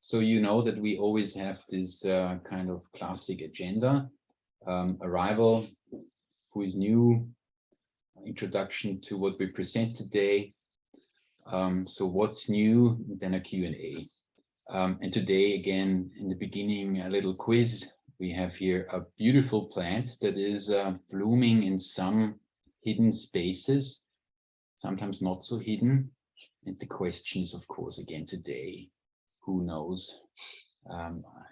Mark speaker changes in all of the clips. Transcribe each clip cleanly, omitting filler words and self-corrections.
Speaker 1: So you know that we always have this kind of classic agenda, arrival, who is new, introduction to what we present today. So what's new, then a Q&A. And today, again, in the beginning, a little quiz. We have here a beautiful plant that is blooming in some hidden spaces, sometimes not so hidden. And the question is, of course, again today, who knows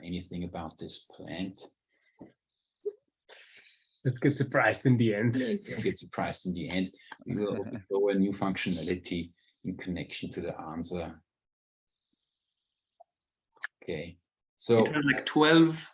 Speaker 1: anything about this plant?
Speaker 2: Let's get surprised in the end.
Speaker 1: Let's get surprised in the end. We will also show a new functionality in connection to the answer. Okay, so
Speaker 3: it has like 12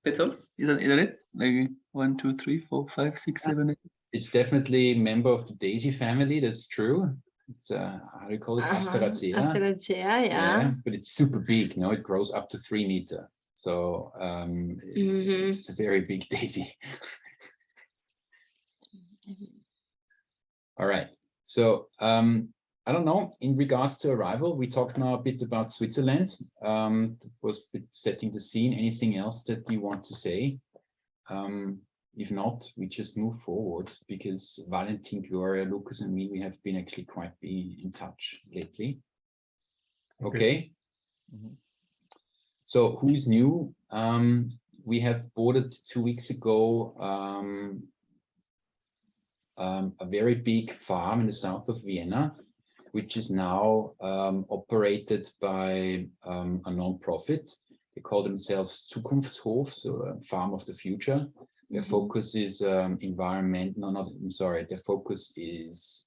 Speaker 3: petals, isn't it? Like 1, 2, 3, 4, 5, 6, 7, 8.
Speaker 1: it's definitely a member of the daisy family. That's true. It's how do you call it? Asteracea.
Speaker 4: Asteracea, yeah.
Speaker 1: But it's super big. No, it grows up to 3 meters. So it's a very big daisy. All right. So I don't know. In regards to arrival, we talked now a bit about Switzerland. That was a bit setting the scene. Anything else that you want to say? If not, we just move forward because Valentin, Gloria, Lucas, and me, we have been actually quite in touch lately. Okay. So who's new? We have boarded 2 weeks ago a very big farm in the south of Vienna, which is now operated by a non-profit. They call themselves Zukunftshof, so a farm of the future. Their focus is their focus is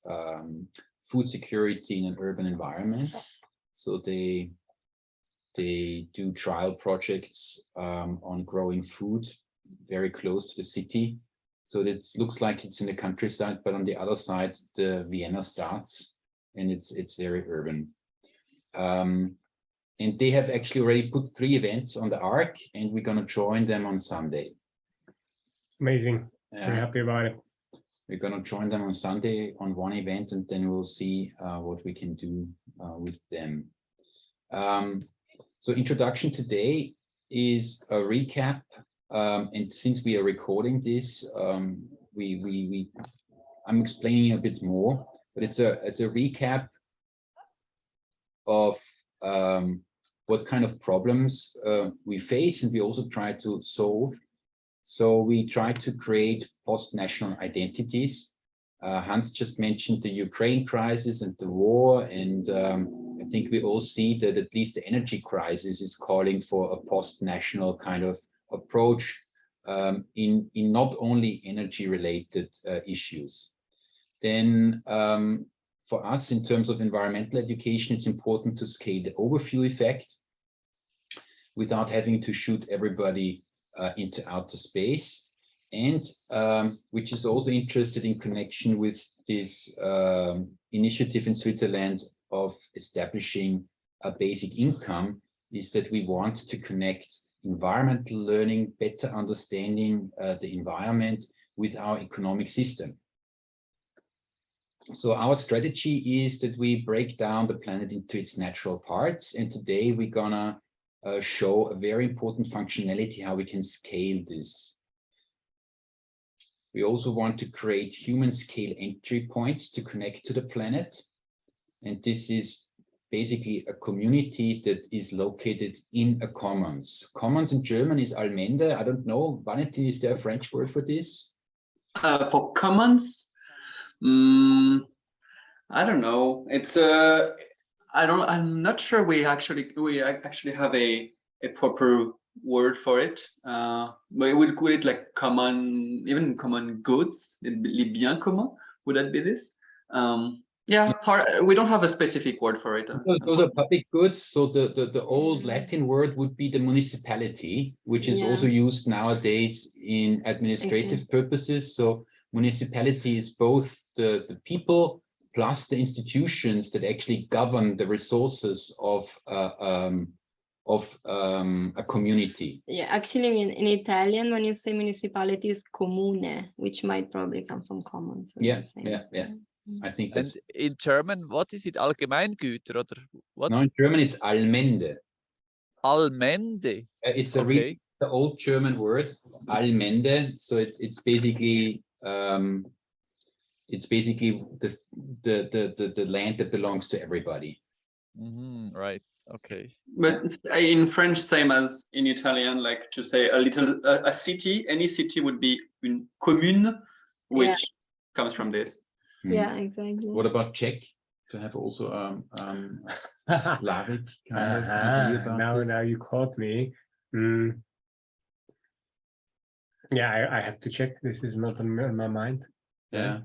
Speaker 1: food security in an urban environment. So they do trial projects on growing food very close to the city. So it looks like it's in the countryside, but on the other side, the Vienna starts, and it's very urban. And they have actually already put 3 events on the arc, and we're going to join them on Sunday.
Speaker 2: Amazing. Very happy about it.
Speaker 1: We're going to join them on Sunday on one event, and then we'll see what we can do with them. So introduction today is a recap. And since we are recording this, I'm explaining a bit more, but it's a recap of what kind of problems we face, and we also try to solve. So we try to create post-national identities. Hans just mentioned the Ukraine crisis and the war, and I think we all see that at least the energy crisis is calling for a post-national kind of approach in not only energy-related issues. Then for us, in terms of environmental education, it's important to scale the overview effect without having to shoot everybody into outer space, and which is also interested in connection with this initiative in Switzerland of establishing a basic income, is that we want to connect environmental learning, better understanding the environment with our economic system. So our strategy is that we break down the planet into its natural parts, and today we're gonna show a very important functionality, how we can scale this. We also want to create human scale entry points to connect to the planet. And this is basically a community that is located in a commons. Commons in German is Allmende. I don't know, Valentin, is there a French word for this?
Speaker 3: For commons, I don't know. It's I'm not sure we actually have a proper word for it. But we would call it like common, even common goods, les biens communs. Would that be this? Yeah, we don't have a specific word for it.
Speaker 1: Those are public goods. So the old Latin word would be the municipality, which is also used nowadays in administrative purposes. So municipality is both the people plus the institutions that actually govern the resources of a community.
Speaker 4: Yeah, actually in Italian, when you say municipality, is comune, which might probably come from common. So
Speaker 1: yeah. I think that's...
Speaker 5: And in German, what is it? Allgemeingüter or what?
Speaker 1: No, in German it's Allmende.
Speaker 5: Almende.
Speaker 1: It's a
Speaker 5: Okay.
Speaker 1: the old German word, Allmende. So it's basically the land that belongs to everybody.
Speaker 5: Right. Okay.
Speaker 3: But it's, in French, same as in Italian, like to say a city, any city would be une commune, which comes from this.
Speaker 4: Yeah, exactly.
Speaker 1: What about Czech? To have also Slavic kind of idea about
Speaker 2: now,
Speaker 1: this?
Speaker 2: now you caught me. Yeah, I have to check. This is not on my mind.
Speaker 1: Yeah.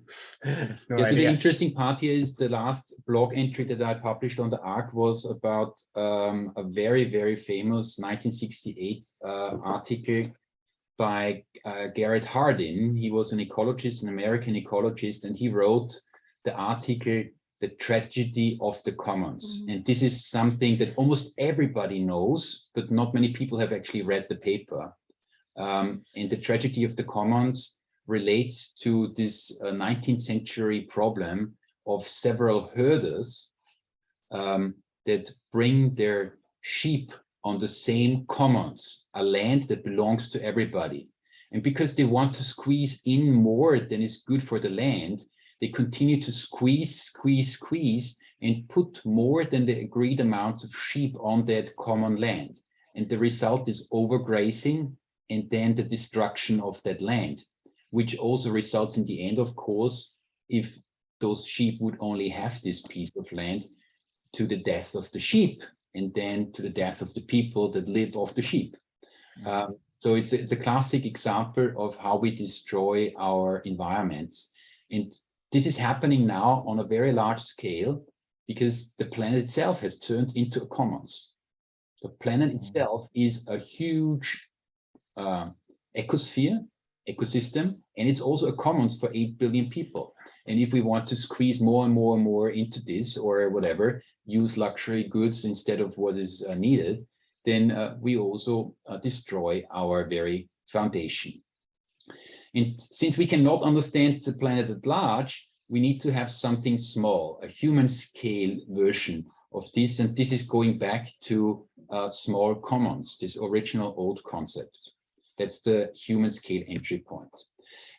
Speaker 2: No
Speaker 1: Yeah, so the
Speaker 2: idea.
Speaker 1: interesting part here is the last blog entry that I published on the ARC was about a very, very famous 1968 article by Garrett Hardin. He was an ecologist, an American ecologist, and he wrote the article, The Tragedy of the Commons. And this is something that almost everybody knows, but not many people have actually read the paper. And the tragedy of the commons relates to this 19th century problem of several herders that bring their sheep on the same commons, a land that belongs to everybody. And because they want to squeeze in more than is good for the land, they continue to squeeze, and put more than the agreed amounts of sheep on that common land. And the result is overgrazing and then the destruction of that land, which also results in the end, of course, if those sheep would only have this piece of land, to the death of the sheep, and then to the death of the people that live off the sheep. So it's a classic example of how we destroy our environments. And this is happening now on a very large scale because the planet itself has turned into a commons. The planet itself is a huge ecosystem, and it's also a commons for 8 billion people. And if we want to squeeze more and more and more into this or whatever, use luxury goods instead of what is needed, then we also destroy our very foundation. And since we cannot understand the planet at large, we need to have something small, a human scale version of this. And this is going back to small commons, this original old concept. That's the human scale entry point.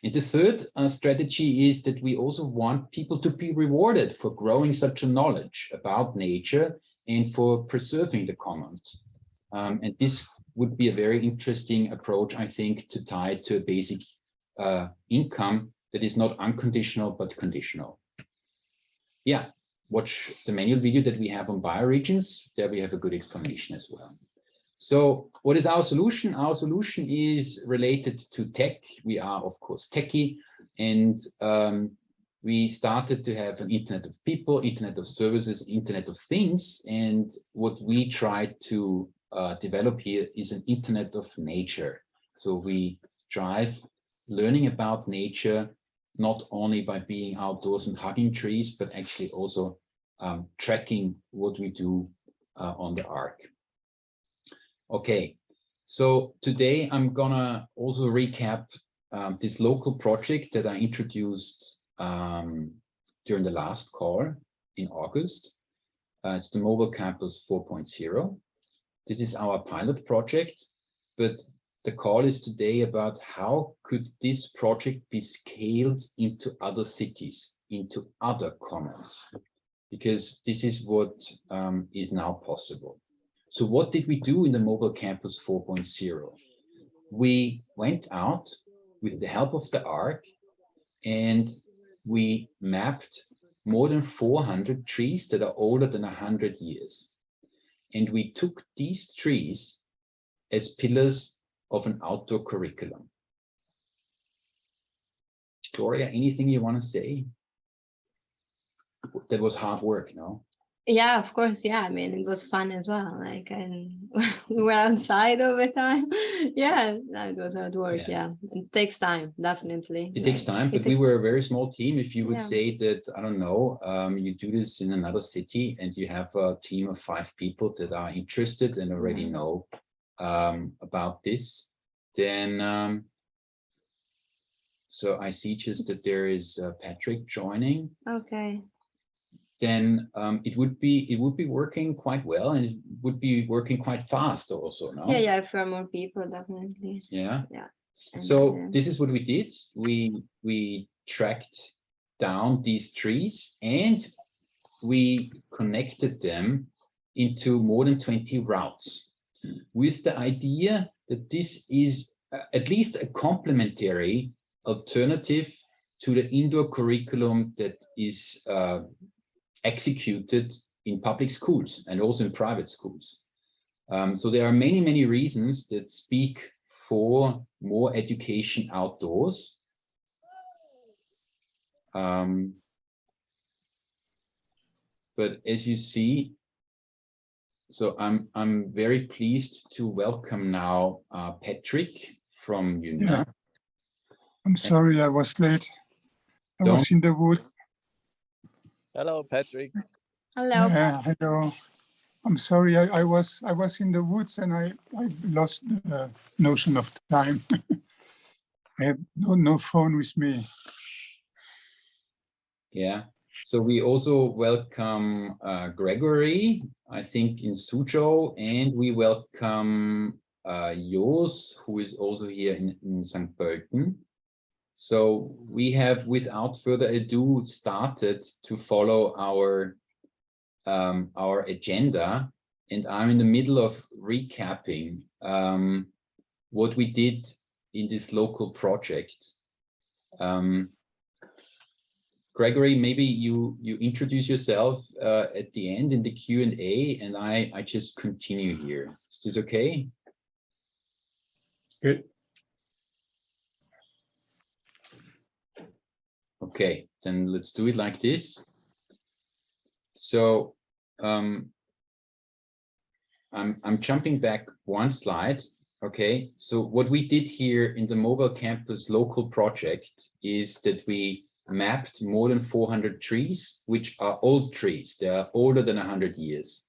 Speaker 1: And the third strategy is that we also want people to be rewarded for growing such a knowledge about nature and for preserving the commons. And this would be a very interesting approach, I think, to tie to a basic income that is not unconditional, but conditional. Yeah, watch the manual video that we have on bioregions. There we have a good explanation as well. So what is our solution? Our solution is related to tech. We are, of course, techie, and we started to have an Internet of People, Internet of Services, Internet of Things. And what we try to develop here is an Internet of Nature. So we drive learning about nature, not only by being outdoors and hugging trees, but actually also tracking what we do on the ARC. Okay, so today I'm gonna also recap this local project that I introduced during the last call in August. It's the Mobile Campus 4.0. This is our pilot project, but the call is today about how could this project be scaled into other cities, into other commons, because this is what is now possible. So what did we do in the Mobile Campus 4.0? We went out with the help of the ARC and we mapped more than 400 trees that are older than 100 years. And we took these trees as pillars of an outdoor curriculum. Gloria, anything you want to say? That was hard work, no?
Speaker 4: Yeah, of course. Yeah, I mean, it was fun as well. Like, and we were outside all the time. Yeah, it was hard work. Yeah, it takes time, definitely.
Speaker 1: It takes time, but we were a very small team. If you would say that, I don't know, you do this in another city and you have a team of 5 people that are interested and already know about this, then so I see just that there is Patrick joining.
Speaker 4: Okay.
Speaker 1: then it would be working quite well, and it would be working quite fast also, no?
Speaker 4: Yeah, if there are more people, definitely.
Speaker 1: Yeah.
Speaker 4: Yeah.
Speaker 1: So
Speaker 4: And,
Speaker 1: this is what we did. We tracked down these trees and we connected them into more than 20 routes with the idea that this is at least a complementary alternative to the indoor curriculum that is executed in public schools and also in private schools. So there are many, many reasons that speak for more education outdoors. But as you see, so I'm very pleased to welcome now Patrick from UNITE.
Speaker 6: Yeah, I'm sorry I was late. I was in the woods.
Speaker 5: Hello, Patrick.
Speaker 4: hello.
Speaker 6: Yeah, hello. I'm sorry, I was in the woods and I lost the notion of time. I have no phone with me.
Speaker 1: Yeah. So we also welcome Gregory, I think in Suzhou, and we welcome Jos, who is also here in St. Pölten. So we have, without further ado, started to follow our agenda, and I'm in the middle of recapping what we did in this local project. Gregory, maybe you introduce yourself at the end in the Q&A, and I just continue here. Is this okay?
Speaker 2: Good.
Speaker 1: Okay, then let's do it like this. So I'm jumping back one slide. Okay, so what we did here in the Mobile Campus local project is that we mapped more than 400 trees, which are old trees. They are older than 100 years.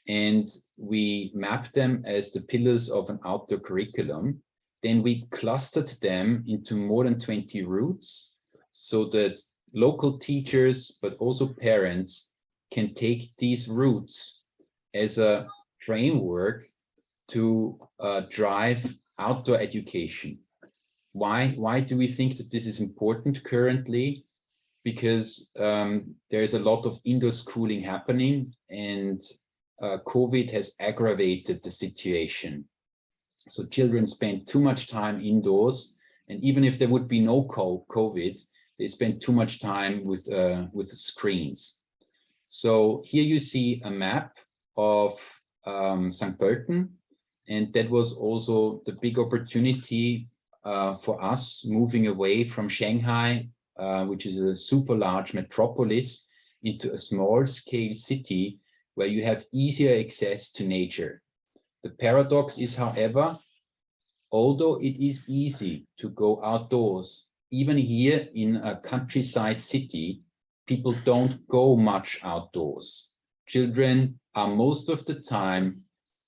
Speaker 1: And we mapped them as the pillars of an outdoor curriculum. Then we clustered them into more than 20 routes so that local teachers, but also parents, can take these routes as a framework to drive outdoor education. Why do we think that this is important currently? Because there is a lot of indoor schooling happening, and COVID has aggravated the situation. So children spend too much time indoors, and even if there would be no COVID, they spend too much time with screens. So here you see a map of St. Pölten, and that was also the big opportunity for us moving away from Shanghai, which is a super large metropolis, into a small scale city where you have easier access to nature. The paradox is, however, although it is easy to go outdoors, even here in a countryside city, people don't go much outdoors. Children are most of the time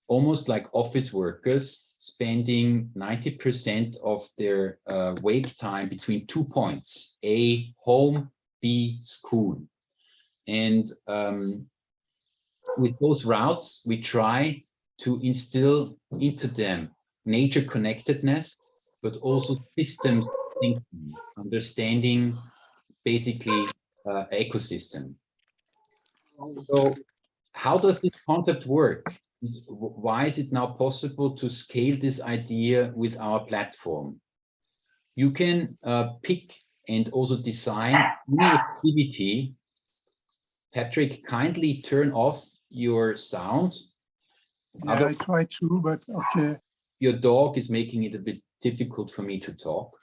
Speaker 1: almost like office workers, spending 90% of their wake time between 2 points: A, home, B, school. And with those routes, we try to instill into them nature connectedness, but also systems thinking, understanding basically ecosystem. So how does this concept work? Why is it now possible to scale this idea with our platform? You can pick and also design any activity. Patrick, kindly turn off your sound.
Speaker 6: Yeah, I try to, but okay.
Speaker 1: Your dog is making it a bit difficult for me to talk.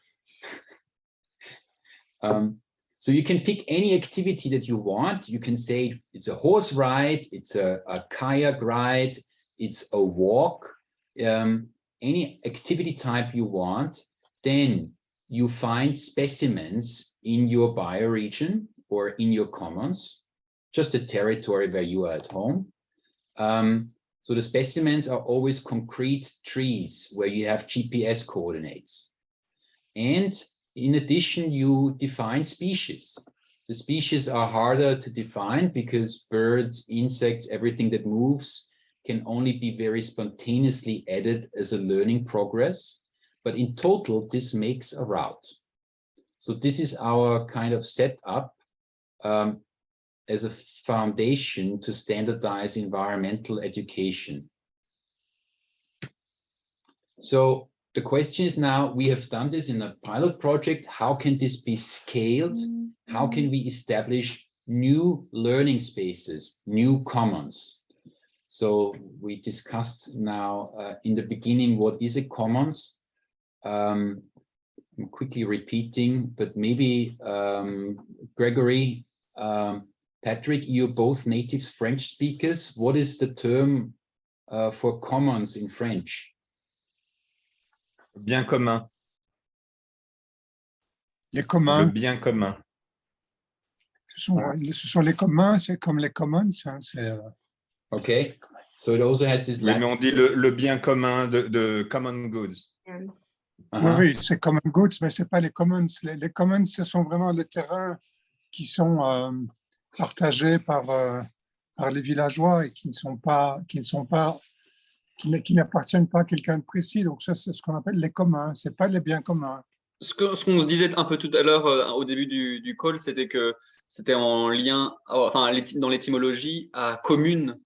Speaker 1: So you can pick any activity that you want. You can say it's a horse ride, it's a kayak ride, it's a walk, any activity type you want. Then you find specimens in your bioregion or in your commons, just a territory where you are at home. So the specimens are always concrete trees where you have GPS coordinates. And in addition, you define species. The species are harder to define because birds, insects, everything that moves can only be very spontaneously added as a learning progress. But in total, this makes a route. So this is our kind of setup as a foundation to standardize environmental education. So the question is now, we have done this in a pilot project. How can this be scaled? How can we establish new learning spaces, new commons? So we discussed now in the beginning, what is a commons? I'm quickly repeating, but maybe Gregory, Patrick, you're both native French speakers. What is the term for commons in French?
Speaker 7: Bien commun.
Speaker 6: Les
Speaker 7: Le
Speaker 6: communs,
Speaker 7: bien commun.
Speaker 6: ce sont les communs, c'est comme les commons. Hein,
Speaker 1: Okay, so it also has this
Speaker 7: Oui, mais
Speaker 1: Latin.
Speaker 7: on dit le bien commun de common goods.
Speaker 6: Oui,
Speaker 1: Uh-huh.
Speaker 6: oui, c'est common goods, mais c'est pas les commons. Les commons, ce sont vraiment les terrains qui sont partagés par les villageois et qui n'appartiennent pas à quelqu'un de précis. Donc ça, c'est ce qu'on appelle les communs. C'est pas les biens communs.
Speaker 3: Ce qu'on se disait un peu tout à l'heure au début du call, c'était que c'était en lien, enfin, dans l'étymologie à commune,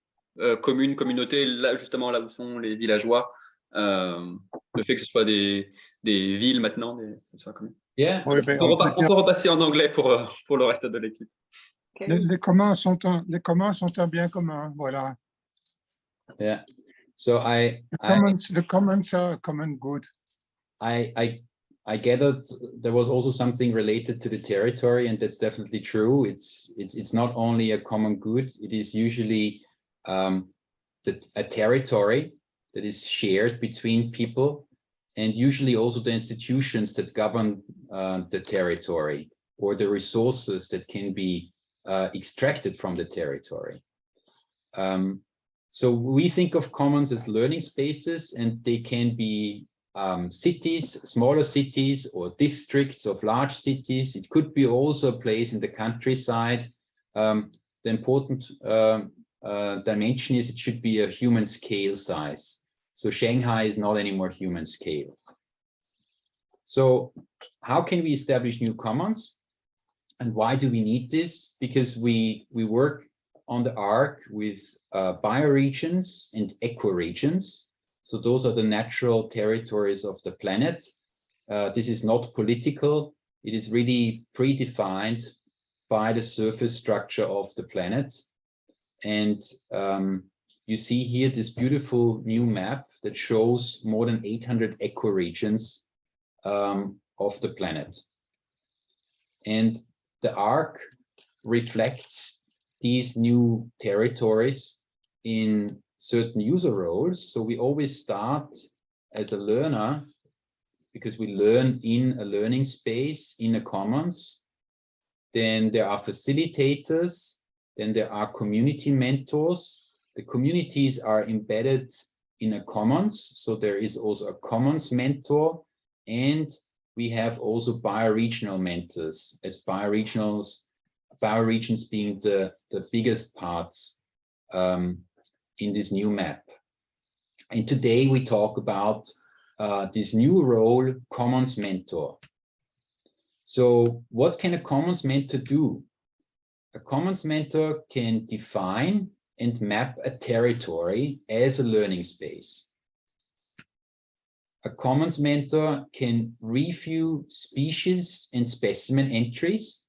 Speaker 3: commune, communauté, là justement là où sont les villageois. Le fait que ce soit des villes maintenant, ce soit communes.
Speaker 1: Yeah.
Speaker 6: Oui, mais
Speaker 3: On peut repasser en anglais pour le reste de l'équipe.
Speaker 6: les communs sont un bien commun. Voilà.
Speaker 1: Yeah. So
Speaker 6: The commons are a common good.
Speaker 1: I gathered there was also something related to the territory, and that's definitely true. It's not only a common good, it is usually a territory that is shared between people, and usually also the institutions that govern the territory or the resources that can be extracted from the territory. So we think of commons as learning spaces, and they can be cities, smaller cities, or districts of large cities. It could be also a place in the countryside. The important dimension is it should be a human scale size. So Shanghai is not anymore human scale. So how can we establish new commons? And why do we need this? Because we work on the ARC with bioregions and ecoregions. So those are the natural territories of the planet. This is not political. It is really predefined by the surface structure of the planet. And you see here this beautiful new map that shows more than 800 ecoregions of the planet. And the ARC reflects these new territories in certain user roles. So we always start as a learner because we learn in a learning space in a commons. Then there are facilitators. Then there are community mentors. The communities are embedded in a commons. So there is also a commons mentor. And we have also bioregional mentors, as bioregionals, bioregions being the biggest parts in this new map. And today we talk about this new role, commons mentor. So what can a commons mentor do? A commons mentor can define and map a territory as a learning space. A commons mentor can review species and specimen entries.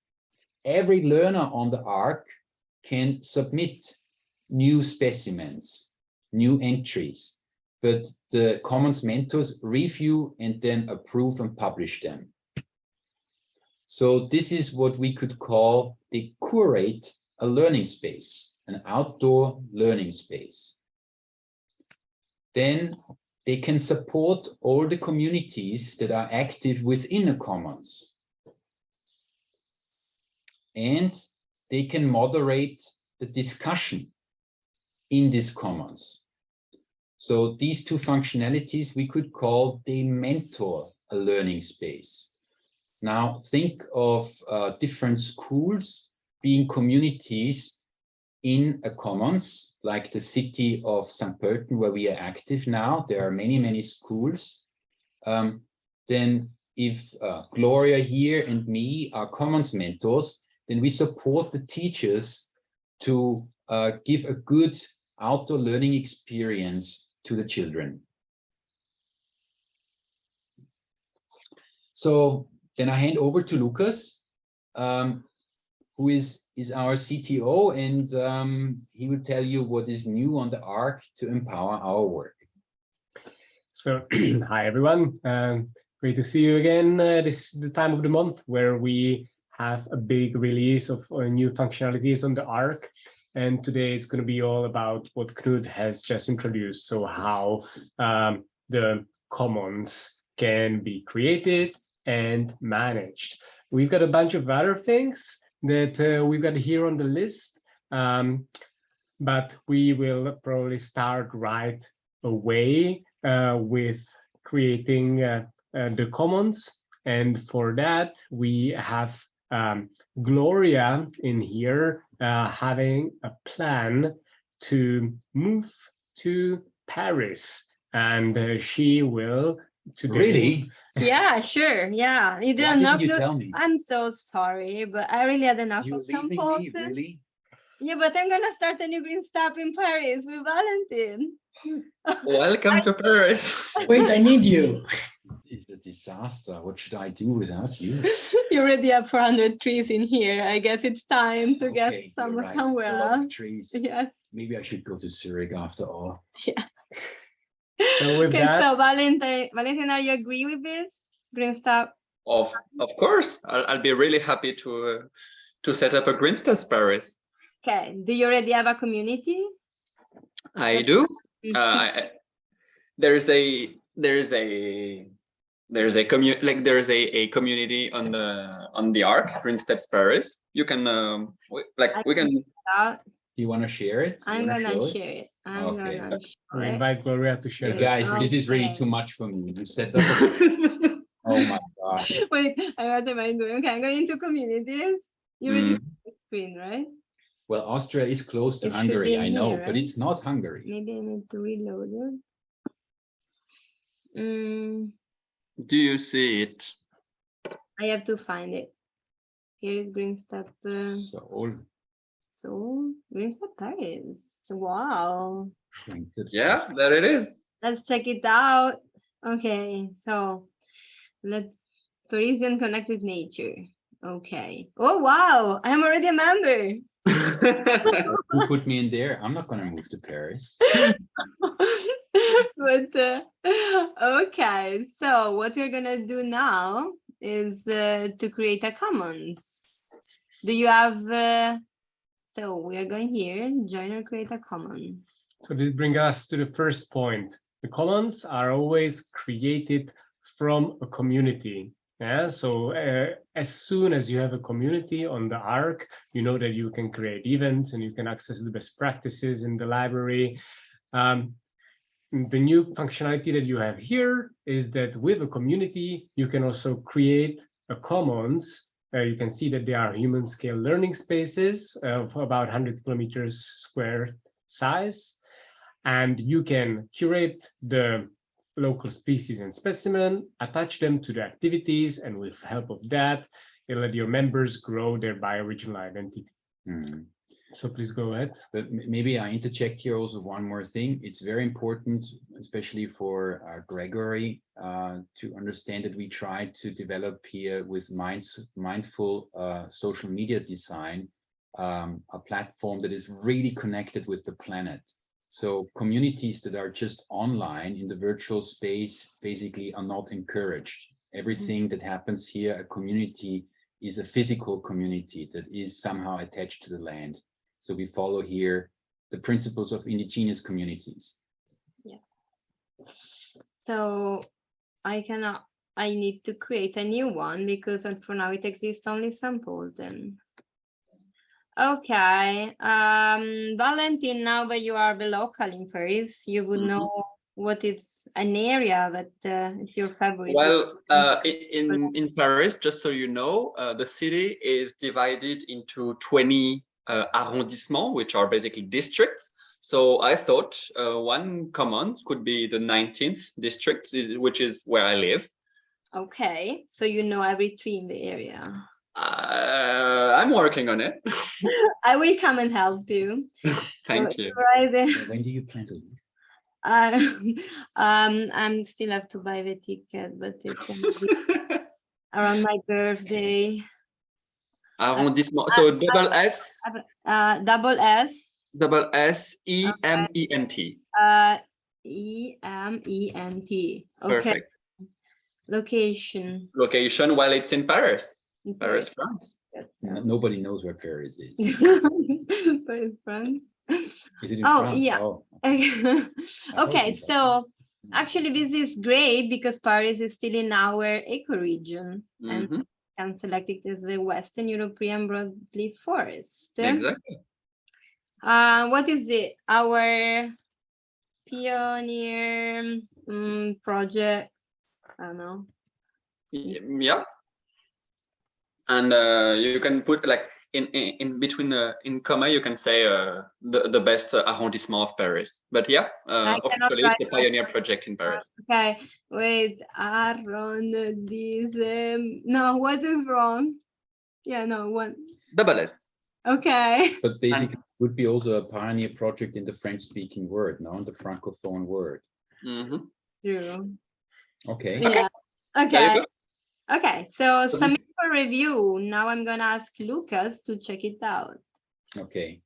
Speaker 1: Every learner on the ARC can submit new specimens, new entries, but the commons mentors review and then approve and publish them. So this is what we could call they curate a learning space, an outdoor learning space. Then they can support all the communities that are active within a commons. And they can moderate the discussion in this commons. So these two functionalities we could call they mentor a learning space. Now think of different schools being communities in a commons, like the city of St. Pölten, where we are active now. There are many, many schools. Then if Gloria here and me are commons mentors, then we support the teachers to give a good outdoor learning experience to the children. So then I hand over to Lucas, who is our CTO, and he will tell you what is new on the ARC to empower our work.
Speaker 2: So, hi everyone. Great to see you again. This is the time of the month where we have a big release of new functionalities on the ARC. And today it's going to be all about what Knut has just introduced. So how the commons can be created and managed. We've got a bunch of other things that we've got here on the list, but we will probably start right away with creating the commons. And for that, we have Gloria in here having a plan to move to Paris, and she will today.
Speaker 1: Really?
Speaker 4: Yeah, sure. Yeah, you
Speaker 1: Why
Speaker 4: didn't
Speaker 1: didn't you
Speaker 4: upload.
Speaker 1: tell me?
Speaker 4: I'm so sorry, but I really had enough
Speaker 1: You're
Speaker 4: of some
Speaker 1: leaving me,
Speaker 4: poses.
Speaker 1: really?
Speaker 4: Yeah, but I'm gonna start a new green stop in Paris with Valentin.
Speaker 3: Welcome to Paris.
Speaker 8: Wait, I need you.
Speaker 1: It's a disaster. What should I do without you?
Speaker 4: You already have 400 trees in here. I guess it's time to get
Speaker 1: Okay,
Speaker 4: some
Speaker 1: you're right.
Speaker 4: somewhere
Speaker 1: It's a lot
Speaker 4: else.
Speaker 1: of trees.
Speaker 4: Yes.
Speaker 1: Maybe I should go to Zurich after all.
Speaker 2: So with
Speaker 4: Okay,
Speaker 2: that,
Speaker 4: so Valentin, are you agree with this? Green stop.
Speaker 3: Of course, I'll be really happy to set up a Green Steps Paris.
Speaker 4: Okay. Do you already have a community?
Speaker 3: I do.
Speaker 4: Mm,
Speaker 3: There's a community on the ARC, Green Steps Paris. You can we can.
Speaker 1: You want to share it? You
Speaker 4: I'm
Speaker 1: wanna
Speaker 4: gonna
Speaker 1: show it?
Speaker 4: share it.
Speaker 1: Okay.
Speaker 4: Gonna
Speaker 2: we
Speaker 4: share it.
Speaker 2: invite Gloria to share.
Speaker 4: Yeah,
Speaker 2: her
Speaker 1: Guys,
Speaker 2: screen.
Speaker 1: this is really
Speaker 4: Okay.
Speaker 1: too much for me. You set up a... Oh my God.
Speaker 4: Wait, what am I doing? Okay, I'm going into communities. You already
Speaker 1: Mm.
Speaker 4: have the screen, right?
Speaker 1: Well, Austria is close to
Speaker 4: It should
Speaker 1: Hungary,
Speaker 4: be in
Speaker 1: I know,
Speaker 4: here,
Speaker 1: but
Speaker 4: right?
Speaker 1: it's not Hungary.
Speaker 4: Maybe I need to reload it.
Speaker 3: Do you see it?
Speaker 4: I have to find it. Here is Green Step. So Green Step Paris. Wow.
Speaker 3: Yeah, there it is.
Speaker 4: Let's check it out. Okay, so let's Parisian connect with nature. Okay. Oh wow, I'm already a member.
Speaker 1: Who put me in there? I'm not going to move to Paris.
Speaker 4: But okay, so what we're gonna do now is to create a commons. Do you have so we are going here, join or create a common.
Speaker 2: So this brings us to the first point. The commons are always created from a community. Yeah, so as soon as you have a community on the ARC, you know that you can create events and you can access the best practices in the library. The new functionality that you have here is that with a community, you can also create a commons. You can see that they are human scale learning spaces of about 100 kilometers square size. And you can curate the local species and specimen, attach them to the activities, and with help of that, you'll let your members grow their bioregional identity.
Speaker 1: Mm.
Speaker 2: So please go ahead.
Speaker 1: But maybe I interject here also one more thing. It's very important, especially for Gregory, to understand that we try to develop here with mindful social media design, a platform that is really connected with the planet. So communities that are just online in the virtual space basically are not encouraged. Everything that happens here, a community is a physical community that is somehow attached to the land. So we follow here the principles of indigenous communities.
Speaker 4: Yeah. So I need to create a new one because for now it exists only St. Pölten. Okay, Valentin, now that you are the local in Paris, you would know what is an area that it's your favorite?
Speaker 3: Well, in Paris, just so you know, the city is divided into 20 arrondissements, which are basically districts. So I thought one common could be the 19th district, which is where I live.
Speaker 4: Okay, so you know every tree in the area.
Speaker 3: I'm working on it.
Speaker 4: I will come and help you.
Speaker 3: Thank you.
Speaker 4: Right there.
Speaker 1: When do you plan to leave?
Speaker 4: I'm still have to buy the ticket, but it's gonna be around my birthday.
Speaker 3: Arrondissement. So double S,
Speaker 4: Double S.
Speaker 3: double S, E-M-E-N-T.
Speaker 4: E-M-E-N-T. Okay.
Speaker 3: Perfect.
Speaker 4: Location.
Speaker 3: Location, well, it's in Paris,
Speaker 4: in
Speaker 3: Paris, France.
Speaker 1: Nobody knows where Paris is.
Speaker 4: Paris, France.
Speaker 1: Is it in
Speaker 4: Oh,
Speaker 1: France?
Speaker 4: yeah.
Speaker 1: Oh,
Speaker 4: Okay,
Speaker 1: thought
Speaker 4: so actually this is great because Paris is still in our ecoregion and
Speaker 3: Mhm,
Speaker 4: can select it as the Western European broadleaf forest.
Speaker 3: exactly.
Speaker 4: What is it? Our pioneer project. I don't know.
Speaker 3: Yeah. And you can put like in between in comma, you can say the best arrondissement of Paris. But yeah,
Speaker 4: cannot
Speaker 3: officially
Speaker 4: write
Speaker 3: it's a pioneer project in Paris.
Speaker 4: Okay, wait, arrondissement. No, what is wrong? Yeah, no, one.
Speaker 3: Double S.
Speaker 4: Okay.
Speaker 1: but basically it would be also a pioneer project in the French-speaking word, no, in the Francophone word.
Speaker 3: Mhm.
Speaker 4: True.
Speaker 1: Okay.
Speaker 4: Yeah.
Speaker 3: There
Speaker 4: Okay.
Speaker 3: you go.
Speaker 4: Okay. So
Speaker 3: So
Speaker 4: submit for review. Now I'm gonna ask Lucas to check it out.
Speaker 1: Okay.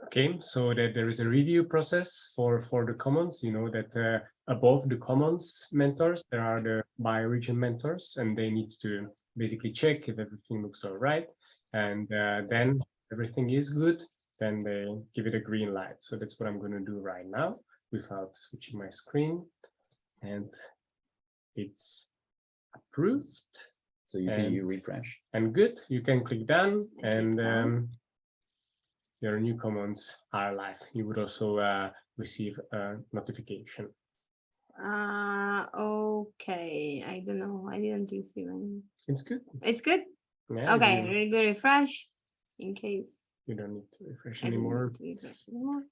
Speaker 2: Okay, so that there is a review process for the commons. You know that above the commons mentors, there are the bioregion mentors, and they need to basically check if everything looks all right. And then everything is good, then they give it a green light. So that's what I'm going to do right now without switching my screen. And it's approved.
Speaker 1: So you refresh.
Speaker 2: And good, you can click done, and
Speaker 4: done.
Speaker 2: your new commons are live. You would also receive a notification.
Speaker 4: Okay. I don't know. I didn't receive any.
Speaker 2: It's good.
Speaker 4: It's good.
Speaker 2: Yeah,
Speaker 4: Okay. We're gonna refresh in case.
Speaker 2: you don't need to refresh
Speaker 4: I don't
Speaker 2: anymore.
Speaker 4: need to refresh anymore.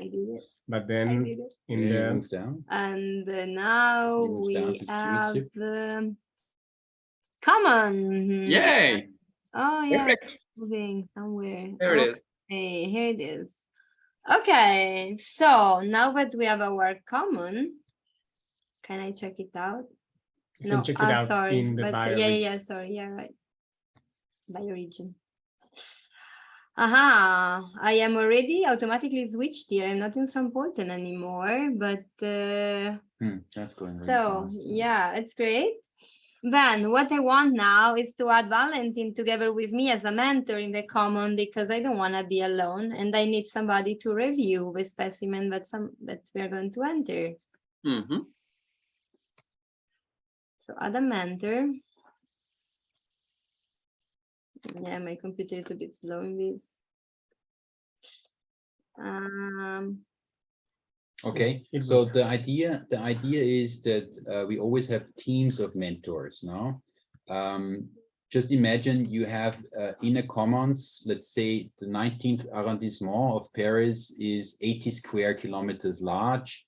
Speaker 4: I did it.
Speaker 2: But
Speaker 4: I
Speaker 2: then
Speaker 4: did it.
Speaker 2: in
Speaker 1: Yeah, you
Speaker 2: the
Speaker 1: move down.
Speaker 4: And now
Speaker 1: You move down
Speaker 4: we
Speaker 1: to
Speaker 4: have
Speaker 1: stewardship.
Speaker 4: common.
Speaker 3: Yay!
Speaker 4: Oh yeah,
Speaker 3: Perfect.
Speaker 4: moving somewhere.
Speaker 3: There it is.
Speaker 4: Okay, here it is. Okay, so now that we have our common, can I check it out?
Speaker 2: you can check it out
Speaker 4: sorry,
Speaker 2: in the
Speaker 4: but
Speaker 2: bioregion.
Speaker 4: sorry, yeah, right. Bioregion. Aha, I am already automatically switched here. I'm not in Saint-Polten anymore, but
Speaker 1: That's going really
Speaker 4: so
Speaker 1: fast.
Speaker 4: yeah, it's great. Then what I want now is to add Valentin together with me as a mentor in the common because I don't want to be alone and I need somebody to review the specimen that we are going to enter.
Speaker 3: Mhm.
Speaker 4: So add a mentor. Yeah, my computer is a bit slow in this.
Speaker 1: Okay,
Speaker 2: It
Speaker 1: so
Speaker 2: will.
Speaker 1: the idea is that we always have teams of mentors now. Just imagine you have inner commons, let's say the 19th arrondissement of Paris is 80 square kilometers large,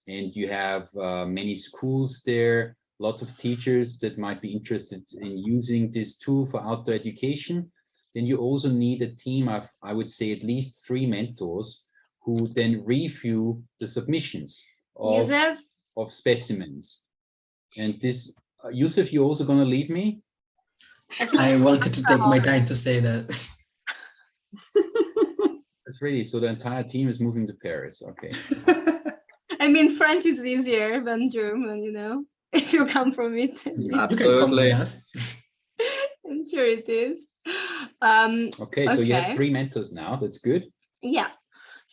Speaker 1: and you have many schools there, lots of teachers that might be interested in using this tool for outdoor education. Then you also need a team of, I would say, at least 3 mentors who then review the submissions of specimens. And this, Yusuf, you also gonna leave me?
Speaker 8: I wanted to take my time to say that.
Speaker 1: That's really, so the entire team is moving to Paris, okay.
Speaker 4: I mean, French is easier than German, you know, if you come from it.
Speaker 8: You can come with us.
Speaker 4: I'm sure it is.
Speaker 1: Okay, so you have 3 mentors now, that's good.
Speaker 4: Yeah.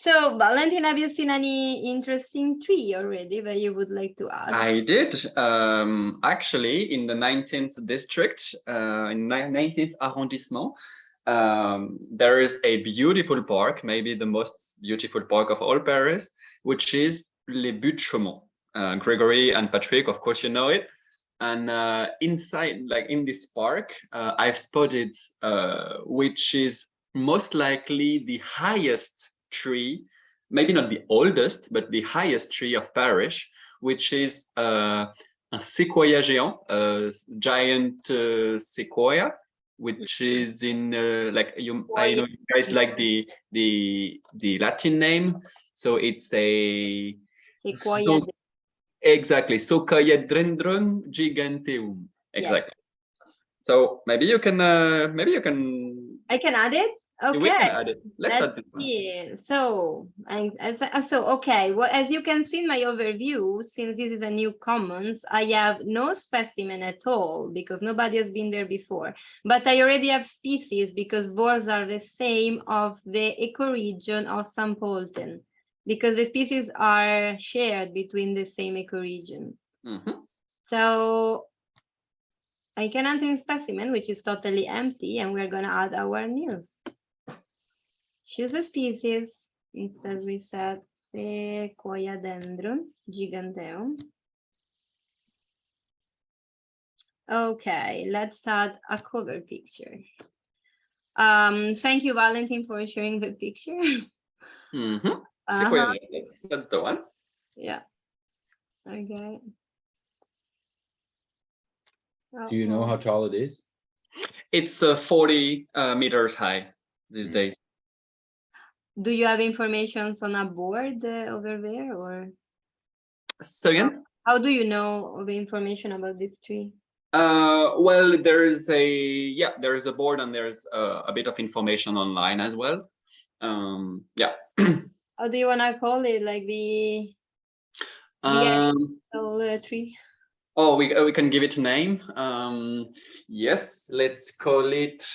Speaker 4: So Valentin, have you seen any interesting tree already that you would like to add?
Speaker 3: I did. Actually, in the 19th district, in 19th arrondissement, there is a beautiful park, maybe the most beautiful park of all Paris, which is Les Buttes Chaumont. Gregory and Patrick, of course, you know it. And inside, like in this park, I've spotted which is most likely the highest tree, maybe not the oldest, but the highest tree of Paris, which is a sequoia géant, a giant sequoia, which is in like I know you guys like the Latin name, so it's a
Speaker 4: Sequoia.
Speaker 3: exactly Sequoiadendron giganteum. Exactly. So maybe you can
Speaker 4: I can add it.
Speaker 3: we
Speaker 4: Okay.
Speaker 3: can add it. Let's add
Speaker 4: Let's
Speaker 3: this one.
Speaker 4: see. So, okay. Well, as you can see in my overview, since this is a new commons, I have no specimen at all because nobody has been there before. But I already have species because boards are the same of the ecoregion of St. Polten, because the species are shared between the same ecoregion.
Speaker 3: Mhm.
Speaker 4: So I can enter in specimen, which is totally empty, and we're gonna add our news. Choose a species, as we said, Sequoiadendron giganteum. Okay, let's add a cover picture. Thank you, Valentin, for sharing the picture.
Speaker 3: Mhm. Sequoia, that's the one.
Speaker 4: Yeah. Okay.
Speaker 1: Do you know how tall it is?
Speaker 3: It's 40 meters high these days.
Speaker 4: Do you have information on a board over there, or
Speaker 3: So again,
Speaker 4: how do you know the information about this tree?
Speaker 3: well, there is a board and there's a bit of information online as well. Yeah.
Speaker 4: How do you wanna call it? Like the tree?
Speaker 3: Oh, we can give it a name. Yes, let's call it.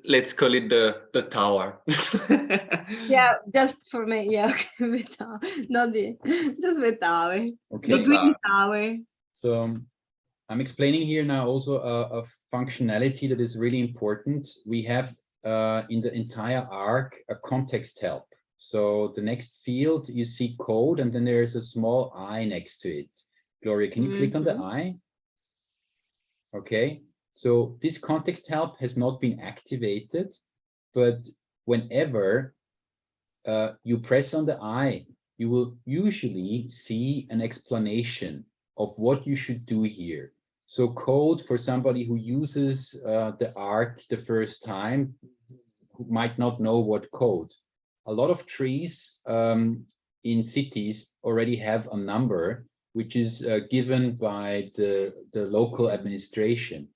Speaker 3: Let's call it the tower.
Speaker 4: Yeah, just for me. Yeah, okay, the tower, not just the tower.
Speaker 1: Okay.
Speaker 4: The green tower.
Speaker 1: So I'm explaining here now also a functionality that is really important. We have in the entire arc a context help. So the next field you see code, and then there is a small eye next to it. Gloria, can you click on the eye? Okay, so this context help has not been activated, but whenever you press on the eye, you will usually see an explanation of what you should do here. So code for somebody who uses the arc the first time, who might not know what code. A lot of trees in cities already have a number which is given by the local administration.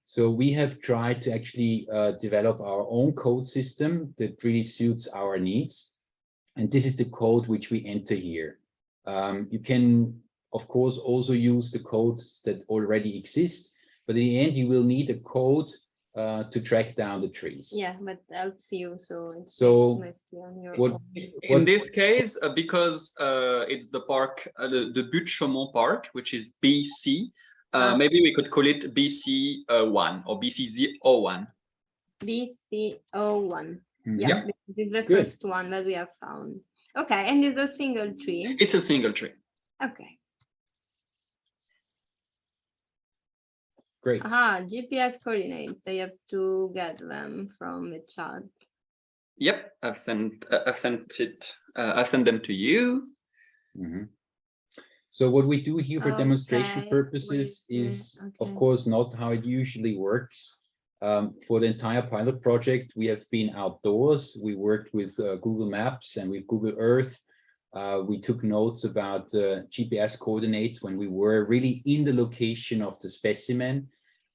Speaker 1: So we have tried to actually develop our own code system that really suits our needs. And this is the code which we enter here. You can, of course, also use the codes that already exist, but in the end, you will need a code to track down the trees.
Speaker 4: Yeah, but helps you, so it's mostly on your
Speaker 1: what,
Speaker 4: own.
Speaker 3: In this case, because it's the park, the Buttes-Chaumont Park, which is BC, maybe we could call it BC1 or BC01.
Speaker 4: BC01.
Speaker 3: Yeah.
Speaker 4: Yeah, this is the first one that we have found. Okay, and it's a single tree.
Speaker 3: It's a single tree.
Speaker 4: Okay.
Speaker 1: Great.
Speaker 4: GPS coordinates. I have to get them from the chat.
Speaker 3: Yep, I've sent them to you.
Speaker 1: So what we do here for demonstration purposes is, of course, not how it usually works. For the entire pilot project, we have been outdoors. We worked with Google Maps and with Google Earth. We took notes about GPS coordinates when we were really in the location of the specimen.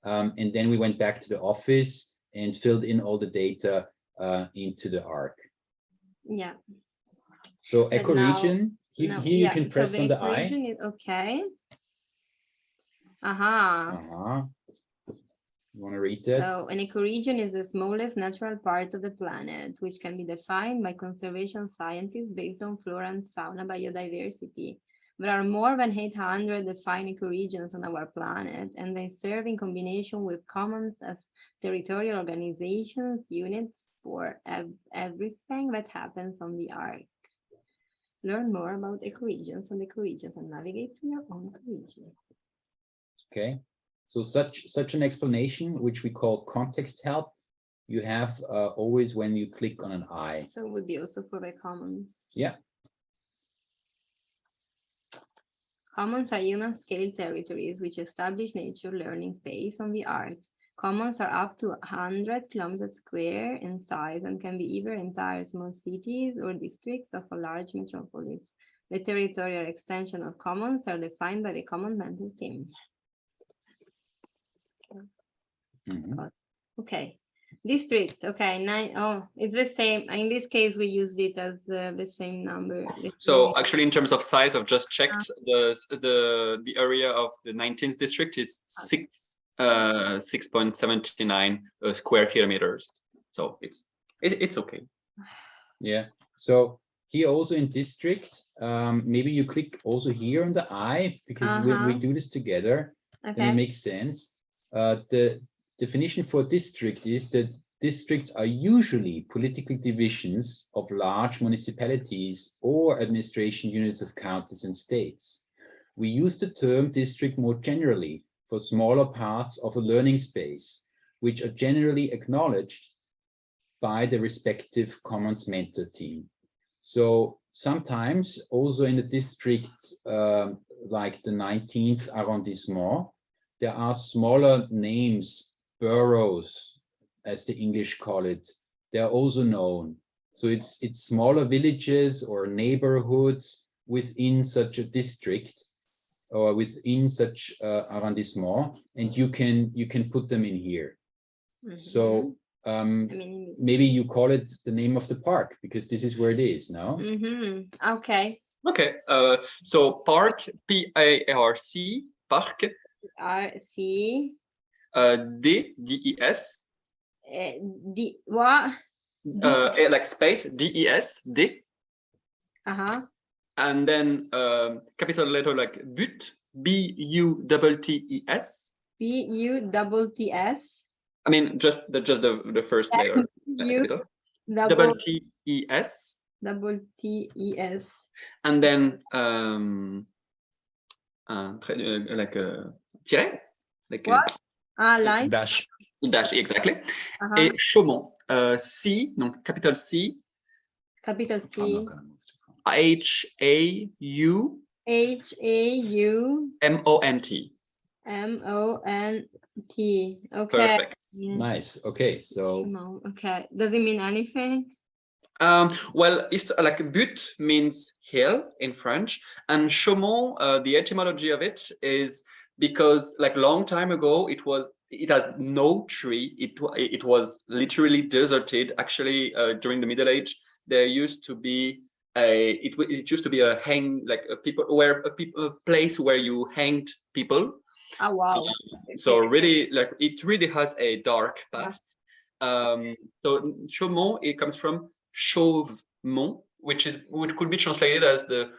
Speaker 1: And then we went back to the office and filled in all the data into the arc.
Speaker 4: Yeah.
Speaker 1: So ecoregion, here you can press on the eye.
Speaker 4: Is okay.
Speaker 1: You want to read that?
Speaker 4: So an ecoregion is the smallest natural part of the planet, which can be defined by conservation scientists based on flora and fauna biodiversity. There are more than 800 defined ecoregions on our planet, and they serve in combination with commons as territorial organizations, units for everything that happens on the arc. Learn more about ecoregions and ecoregions and navigate to your own ecoregion.
Speaker 1: Okay, so such an explanation, which we call context help, you have always when you click on an eye.
Speaker 4: So it would be also for the commons.
Speaker 1: Yeah.
Speaker 4: Commons are human scale territories which establish nature learning space on the arc. Commons are up to 100 kilometers square in size and can be either entire small cities or districts of a large metropolis. The territorial extension of commons are defined by the common mental team.
Speaker 1: Mhm.
Speaker 4: Okay, district. Okay, it's the same. In this case, we used it as the same number.
Speaker 3: So actually, in terms of size, I've just checked the area of the 19th district is 6.79 square kilometers. So it's okay.
Speaker 1: Yeah, so here also in district, maybe you click also here on the eye, because when we do this together, then it
Speaker 4: Okay.
Speaker 1: makes sense. The definition for district is that districts are usually political divisions of large municipalities or administration units of counties and states. We use the term district more generally for smaller parts of a learning space, which are generally acknowledged by the respective commons mentor team. So sometimes also in a district like the 19th arrondissement, there are smaller names, boroughs, as the English call it. They are also known. So it's smaller villages or neighborhoods within such a district or within such arrondissement, and you can put them in here. So
Speaker 4: I mean,
Speaker 1: maybe you call it the name of the park, because this is where it is now.
Speaker 4: Okay.
Speaker 3: Okay. So park, P-A-R-C, park.
Speaker 4: R-C.
Speaker 3: D-E-S.
Speaker 4: D what?
Speaker 3: Like space, D-E-S, D. And then capital letter like but, B-U-T-T-E-S.
Speaker 4: B-U-T-T-S.
Speaker 3: I mean, just the first letter. Double T-E-S.
Speaker 4: Double T-E-S.
Speaker 3: And then like a tiret. Like
Speaker 4: what? Line.
Speaker 7: Dash.
Speaker 3: Dash, exactly. Et Chaumont, C, donc capital C.
Speaker 4: Capital C.
Speaker 3: H-A-U.
Speaker 4: H-A-U.
Speaker 3: M-O-N-T.
Speaker 4: M-O-N-T. Okay.
Speaker 3: Perfect.
Speaker 1: Nice. Okay, so
Speaker 4: okay, does it mean anything?
Speaker 3: Well, it's like but means hill in French, and Chaumont, the etymology of it is because like long time ago it has no tree. It was literally deserted. Actually, during the Middle Age, there used to be it used to be a place where you hanged people.
Speaker 4: Oh wow.
Speaker 3: So really, like it really has a dark past. So Chaumont, it comes from Chauve-Mont, which could be translated as the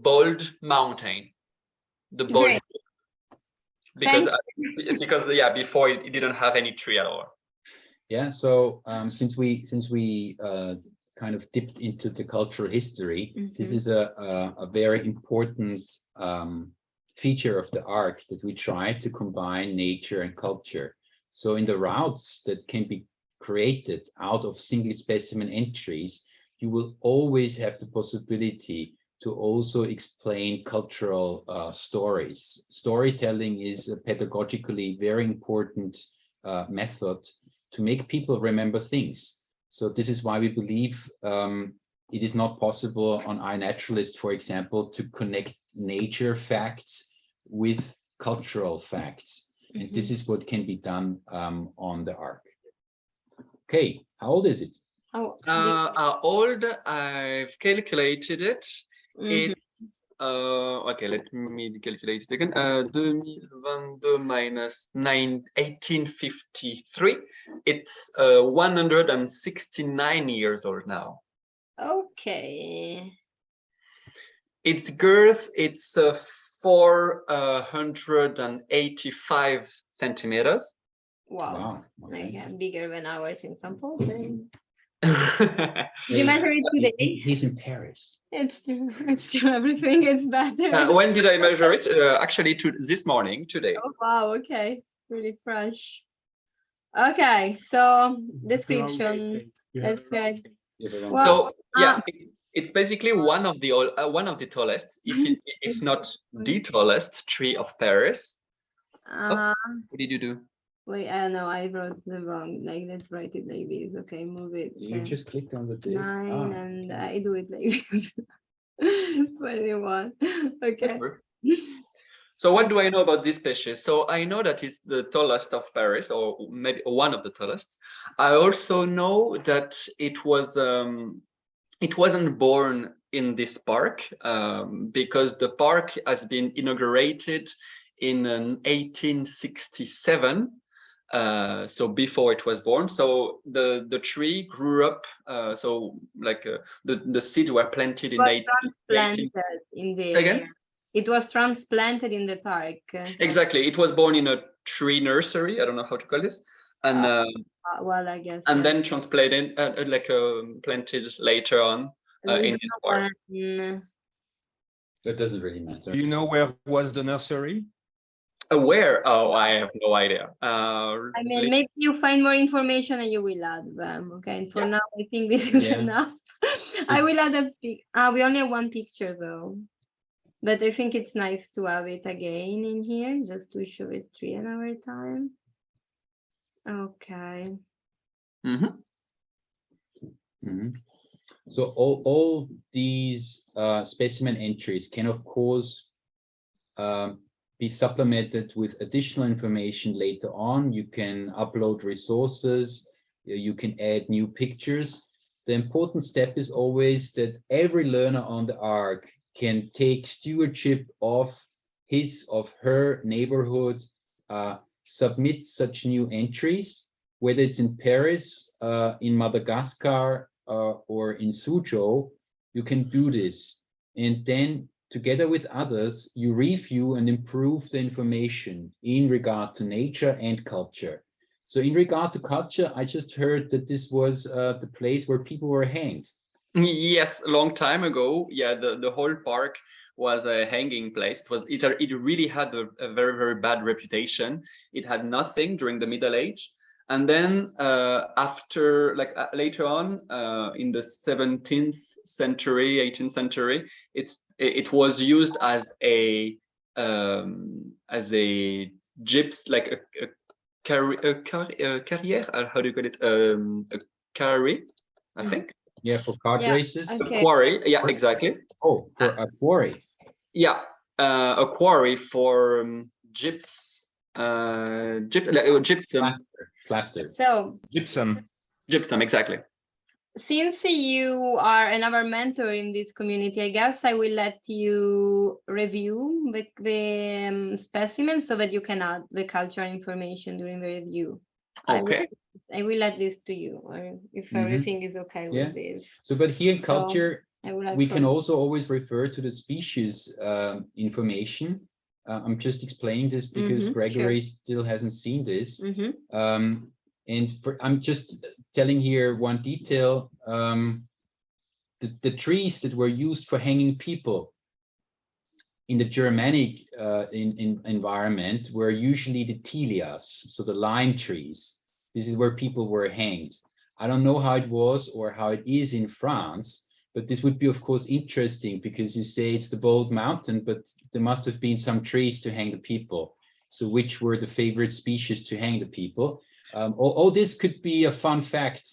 Speaker 3: bold mountain, the bold. Because yeah, before it didn't have any tree at all.
Speaker 1: Yeah, so since we kind of dipped into the cultural history, this is a very important feature of the arc, that we try to combine nature and culture. So in the routes that can be created out of single specimen entries, you will always have the possibility to also explain cultural stories. Storytelling is a pedagogically very important method to make people remember things. So this is why we believe it is not possible on iNaturalist, for example, to connect nature facts with cultural facts. And this is what can be done on the arc. Okay, how old is it?
Speaker 3: How old? I've calculated it. It's okay, let me calculate it again. 2022 minus 1853. It's 169 years old now.
Speaker 4: Okay.
Speaker 3: Its girth, it's 485 centimeters.
Speaker 4: Wow,
Speaker 1: Wow.
Speaker 4: like
Speaker 1: Okay.
Speaker 4: bigger than ours in sample. Did
Speaker 3: Uh,
Speaker 4: you measure it today?
Speaker 1: He's in Paris.
Speaker 4: It's true. It's true. Everything is better.
Speaker 3: when did I measure it? Actually, this morning, today.
Speaker 4: Oh wow. Okay. Really fresh. Okay. So description. That's good.
Speaker 1: Everyone
Speaker 4: Well,
Speaker 3: So yeah,
Speaker 4: uh,
Speaker 3: it's basically one of the tallest, if not the tallest tree of Paris.
Speaker 4: uh,
Speaker 3: What did you do?
Speaker 4: wait, I don't know. I wrote the wrong. Like, let's write it like this. Okay, move it.
Speaker 1: You just clicked on the date.
Speaker 4: 9
Speaker 1: Ah,
Speaker 4: and
Speaker 1: okay.
Speaker 4: I do it like 21. Okay.
Speaker 3: So what do I know about this species? So I know that it's the tallest of Paris, or maybe one of the tallest. I also know that it wasn't born in this park because the park has been inaugurated in 1867. So before it was born, so the tree grew up. So like the seeds were planted in
Speaker 4: Was
Speaker 3: 18.
Speaker 4: transplanted in the
Speaker 3: Again?
Speaker 4: It was transplanted in the park.
Speaker 3: Exactly. It was born in a tree nursery. I don't know how to call this, and
Speaker 4: Well, I guess.
Speaker 3: and
Speaker 4: yeah.
Speaker 3: then transplanted, planted later on
Speaker 4: We
Speaker 3: in
Speaker 4: don't
Speaker 3: this
Speaker 4: know
Speaker 3: park.
Speaker 4: when-
Speaker 1: That doesn't really matter.
Speaker 7: Do you know where was the nursery?
Speaker 3: Where? Oh, I have no idea.
Speaker 4: I mean, maybe you find more information and you will add them. Okay. And for now, I think this is
Speaker 1: Yeah.
Speaker 4: enough. I will add a pic. We only have one picture though. But I think it's nice to have it again in here just to show it 3 in our time. Okay.
Speaker 3: Mhm.
Speaker 1: Mhm. So all these specimen entries can, of course, be supplemented with additional information later on. You can upload resources, you can add new pictures. The important step is always that every learner on the ARC can take stewardship of his, of her neighborhood, submit such new entries, whether it's in Paris, in Madagascar, or in Suzhou, you can do this. And then together with others, you review and improve the information in regard to nature and culture. So in regard to culture, I just heard that this was the place where people were hanged.
Speaker 3: Yes, a long time ago. Yeah, the whole park was a hanging place. It really had a very, very bad reputation. It had nothing during the Middle Age. And then after, later on, in the 17th century, 18th century, it was used as a gyps, like a carrière. How do you call it? A carry, I think.
Speaker 1: Yeah, for kart
Speaker 4: Yeah,
Speaker 1: races.
Speaker 4: okay.
Speaker 3: A quarry. Yeah, exactly.
Speaker 1: Oh, for a quarry.
Speaker 3: Yeah, a quarry for gypsum.
Speaker 1: Plaster.
Speaker 4: So
Speaker 7: Gypsum.
Speaker 3: Gypsum, exactly.
Speaker 4: since you are another mentor in this community, I guess I will let you review the specimens so that you can add the cultural information during the review.
Speaker 3: Okay.
Speaker 4: I will let this to you, or if
Speaker 1: Mhm.
Speaker 4: everything is okay
Speaker 1: Yeah.
Speaker 4: with this.
Speaker 1: So, but here in
Speaker 4: So,
Speaker 1: culture,
Speaker 4: I would like
Speaker 1: we can
Speaker 4: from-
Speaker 1: also always refer to the species information. I'm just explaining this because
Speaker 4: Mhm,
Speaker 1: Gregory
Speaker 4: sure.
Speaker 1: still hasn't seen this.
Speaker 4: Mhm.
Speaker 1: And I'm just telling here one detail. The trees that were used for hanging people in the Germanic environment were usually the Tilias, so the lime trees. This is where people were hanged. I don't know how it was or how it is in France, but this would be, of course, interesting because you say it's the Bald Mountain, but there must have been some trees to hang the people. So which were the favorite species to hang the people? All this could be a fun fact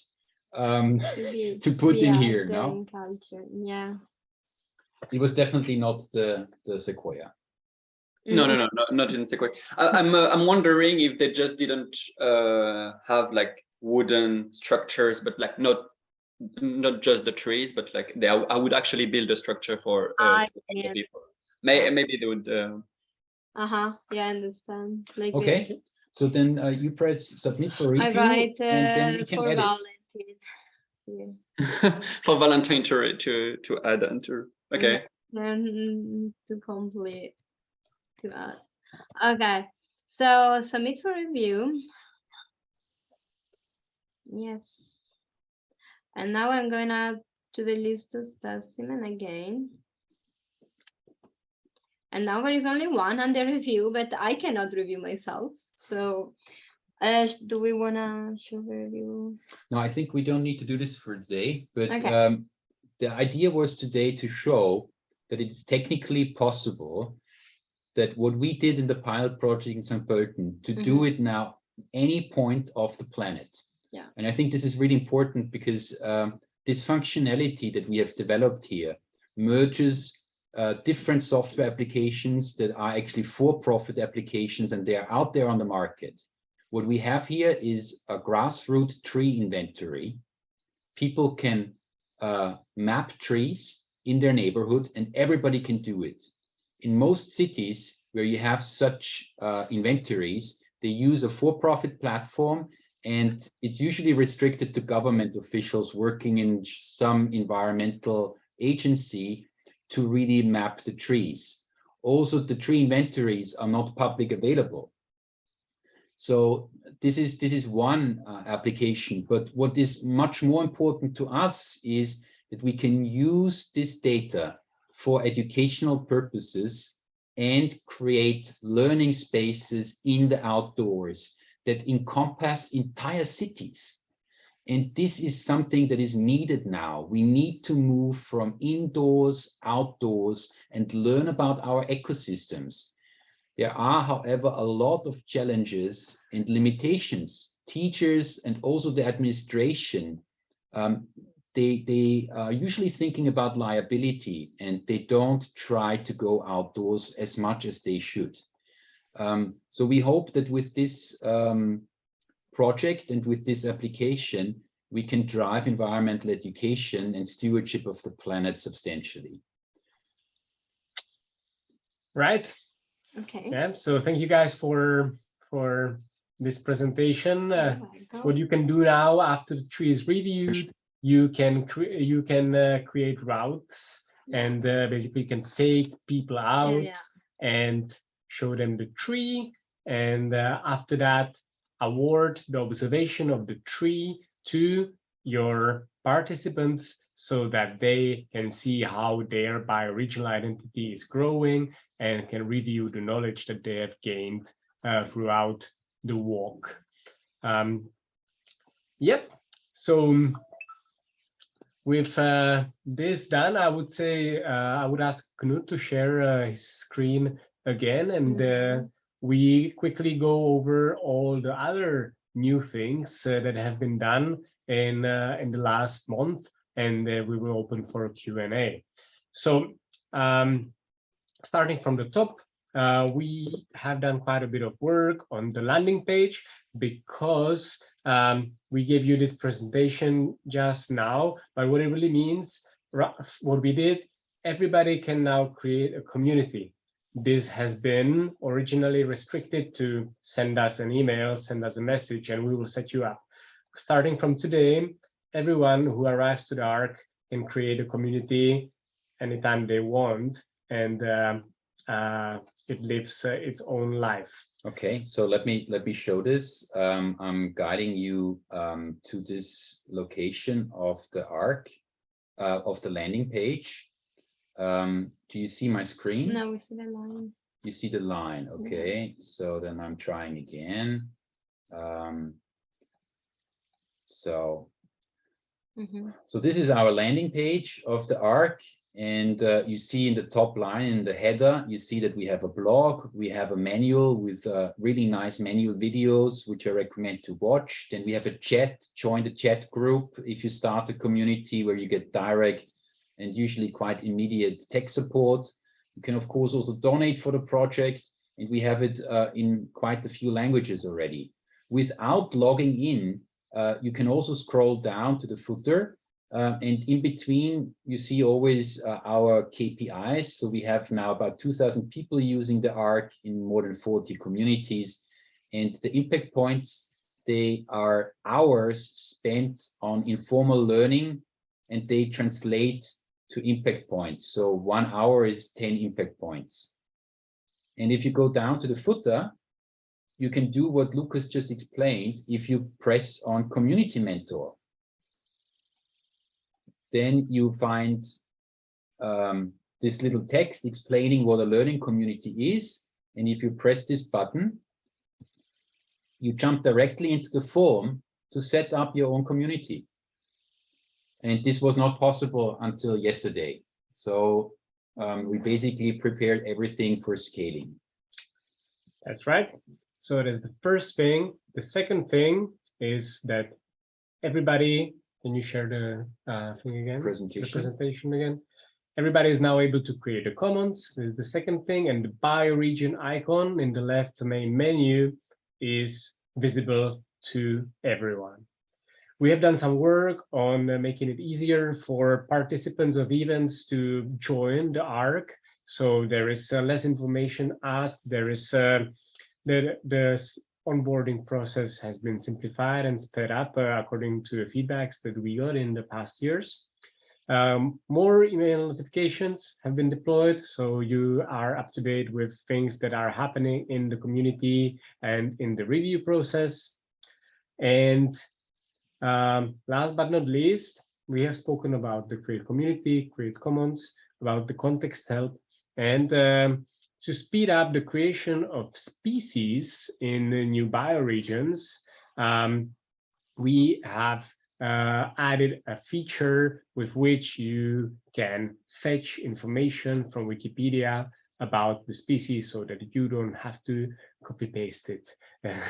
Speaker 1: to put in here now.
Speaker 4: Culture, yeah.
Speaker 1: It was definitely not the sequoia.
Speaker 3: No, not in Sequoia. I'm wondering if they just didn't have like wooden structures, but like not just the trees, but like I would actually build a structure for
Speaker 4: I
Speaker 3: the
Speaker 4: see.
Speaker 3: people. Maybe they would.
Speaker 4: Yeah, I understand. Like
Speaker 1: Okay, so then you press submit for
Speaker 4: I
Speaker 1: review,
Speaker 4: and
Speaker 1: then we can
Speaker 4: for
Speaker 1: edit.
Speaker 4: Valentine.
Speaker 3: For Valentine to add and to okay.
Speaker 4: And to complete to add. Okay, so submit for review. Yes. And now I'm going to the list of specimen again. And now there is only one under review, but I cannot review myself. So do we want to show the review?
Speaker 1: No, I think we don't need to do this for today, but
Speaker 4: Okay.
Speaker 1: the idea was today to show that it's technically possible that what we did in the pilot project in St. Pölten to do it now any point of the planet.
Speaker 4: Yeah.
Speaker 1: And I think this is really important because this functionality that we have developed here merges different software applications that are actually for-profit applications, and they are out there on the market. What we have here is a grassroots tree inventory. People can map trees in their neighborhood, and everybody can do it. In most cities where you have such inventories, they use a for-profit platform, and it's usually restricted to government officials working in some environmental agency to really map the trees. Also, the tree inventories are not public available. So this is one application, but what is much more important to us is that we can use this data for educational purposes and create learning spaces in the outdoors that encompass entire cities. And this is something that is needed now. We need to move from indoors, outdoors, and learn about our ecosystems. There are, however, a lot of challenges and limitations. Teachers and also the administration, they are usually thinking about liability, and they don't try to go outdoors as much as they should. So we hope that with this project and with this application, we can drive environmental education and stewardship of the planet substantially.
Speaker 2: Right.
Speaker 4: Okay.
Speaker 2: Yeah. So thank you guys for this presentation. What you can do now after the tree is reviewed, you can create routes, and basically you can take people out and show them the tree, and after that award the observation of the tree to your participants so that they can see how their bioregional identity is growing and can review the knowledge that they have gained throughout the walk. Yep. So with this done, I would say I would ask Knut to share his screen again, and we quickly go over all the other new things that have been done in the last month, and we will open for a Q&A. So starting from the top, we have done quite a bit of work on the landing page because we gave you this presentation just now, but what it really means, what we did, everybody can now create a community. This has been originally restricted to send us an email, send us a message, and we will set you up. Starting from today, everyone who arrives to the Ark can create a community anytime they want, and it lives its own life.
Speaker 1: Okay, so let me show this. I'm guiding you to this location of the Ark, of the landing page. Do you see my screen?
Speaker 4: No, we see the line.
Speaker 1: You see the line, okay. So then I'm trying again. So this is our landing page of the Ark. And you see in the top line, in the header, you see that we have a blog, we have a manual with really nice manual videos, which I recommend to watch. Then we have a chat, join the chat group if you start a community where you get direct and usually quite immediate tech support. You can, of course, also donate for the project, and we have it in quite a few languages already. Without logging in, you can also scroll down to the footer. And in between, you see always our KPIs. So we have now about 2,000 people using the Ark in more than 40 communities. And the impact points, they are hours spent on informal learning, and they translate to impact points. So 1 hour is 10 impact points. And if you go down to the footer, you can do what Lucas just explained. If you press on Community Mentor, then you find this little text explaining what a learning community is. And if you press this button, you jump directly into the form to set up your own community. And this was not possible until yesterday. So we basically prepared everything for scaling.
Speaker 2: That's right. So that's the first thing. The second thing is that everybody, can you share the thing again?
Speaker 1: Presentation.
Speaker 2: The presentation again. Everybody is now able to create a commons. This is the second thing. And the bioregion icon in the left main menu is visible to everyone. We have done some work on making it easier for participants of events to join the ARC. So there is less information asked. There is the onboarding process has been simplified and sped up according to the feedbacks that we got in the past years. More email notifications have been deployed, so you are up to date with things that are happening in the community and in the review process. And last but not least, we have spoken about the Create Community, Create Commons, about the context help, and to speed up the creation of species in the new bioregions, we have added a feature with which you can fetch information from Wikipedia about the species so that you don't have to copy paste it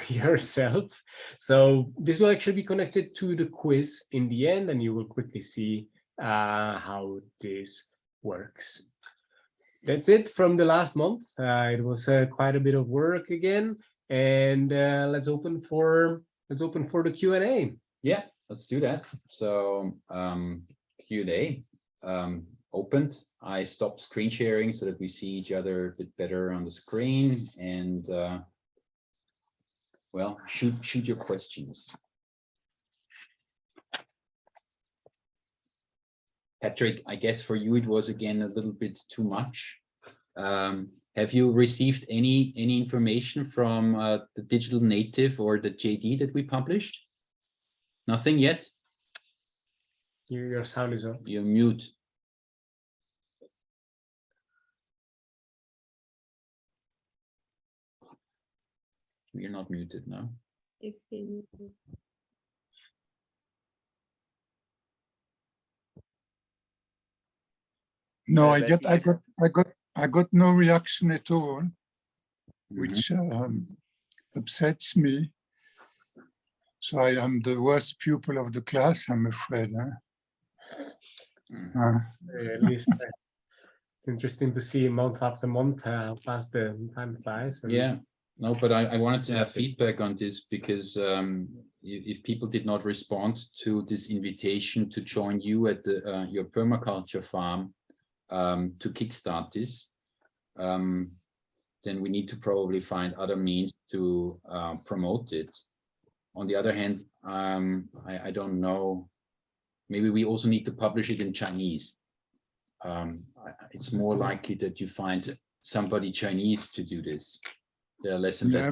Speaker 2: yourself. So this will actually be connected to the quiz in the end, and you will quickly see how this works. That's it from the last month. It was quite a bit of work again, and let's open for the Q&A.
Speaker 1: Yeah, let's do that. So Q&A opened. I stopped screen sharing so that we see each other a bit better on the screen, and well, shoot your questions. Patrick, I guess for you it was again a little bit too much. Have you received any information from the digital native or the JD that we published? Nothing yet?
Speaker 2: Your sound is on.
Speaker 1: You're mute. You're not muted now.
Speaker 6: No, I got no reaction at all, which upsets me. So I am the worst pupil of the class, I'm afraid.
Speaker 2: At least it's interesting to see month after month how fast the time flies. And
Speaker 1: Yeah, no, but I wanted to have feedback on this because if people did not respond to this invitation to join you at the, your permaculture farm to kickstart this, then we need to probably find other means to promote it. On the other hand, I don't know, maybe we also need to publish it in Chinese. It's more likely that you find somebody Chinese to do this. There are less and less,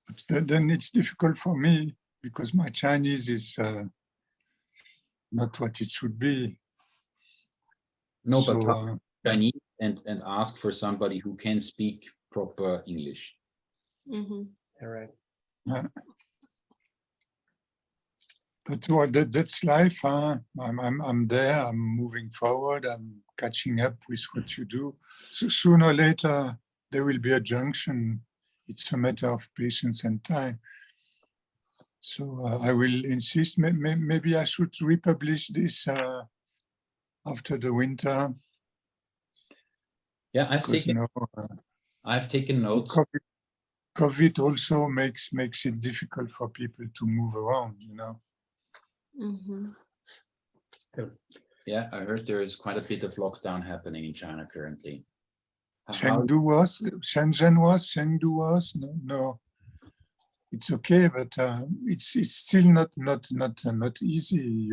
Speaker 6: but then it's difficult for me because my Chinese is not what it should be.
Speaker 1: No,
Speaker 6: So,
Speaker 1: but Chinese and ask for somebody who can speak proper English.
Speaker 2: All right.
Speaker 6: But well, that's life. Huh? I'm there. I'm moving forward. I'm catching up with what you do. So sooner or later there will be a junction. It's a matter of patience and time. So I will insist. Maybe I should republish this after the winter.
Speaker 1: Yeah, I've taken notes.
Speaker 6: COVID also makes it difficult for people to move around, you know.
Speaker 2: Still.
Speaker 1: Yeah, I heard there is quite a bit of lockdown happening in China currently.
Speaker 6: Shengdu was, Shenzhen was, Chengdu was. No, it's okay, but it's still not easy.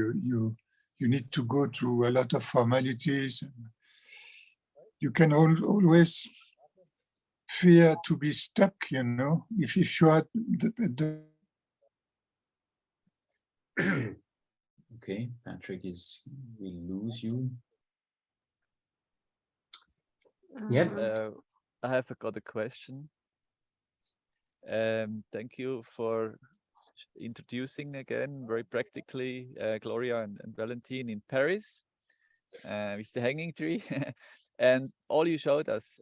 Speaker 6: You need to go through a lot of formalities. You can always fear to be stuck, you know, if you are
Speaker 1: Okay, Patrick we lose you.
Speaker 2: Yeah.
Speaker 5: I have got a question. Thank you for introducing again very practically Gloria and Valentine in Paris with the hanging tree. And all you showed us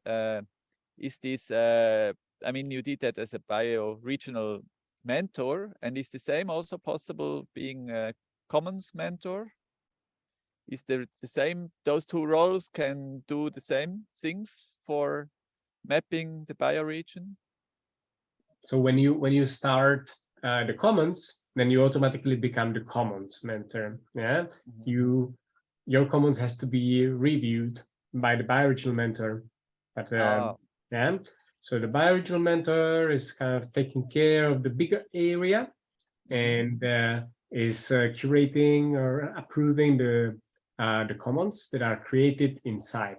Speaker 5: is this, I mean, you did that as a bio-regional mentor, and is the same also possible being a commons mentor? Is there the same, those two roles can do the same things for mapping the bioregion?
Speaker 2: So when you start the commons, then you automatically become the commons mentor. Yeah, your commons has to be reviewed by the bioregional mentor. But yeah, so the bioregional mentor is kind of taking care of the bigger area and is curating or approving the commons that are created inside.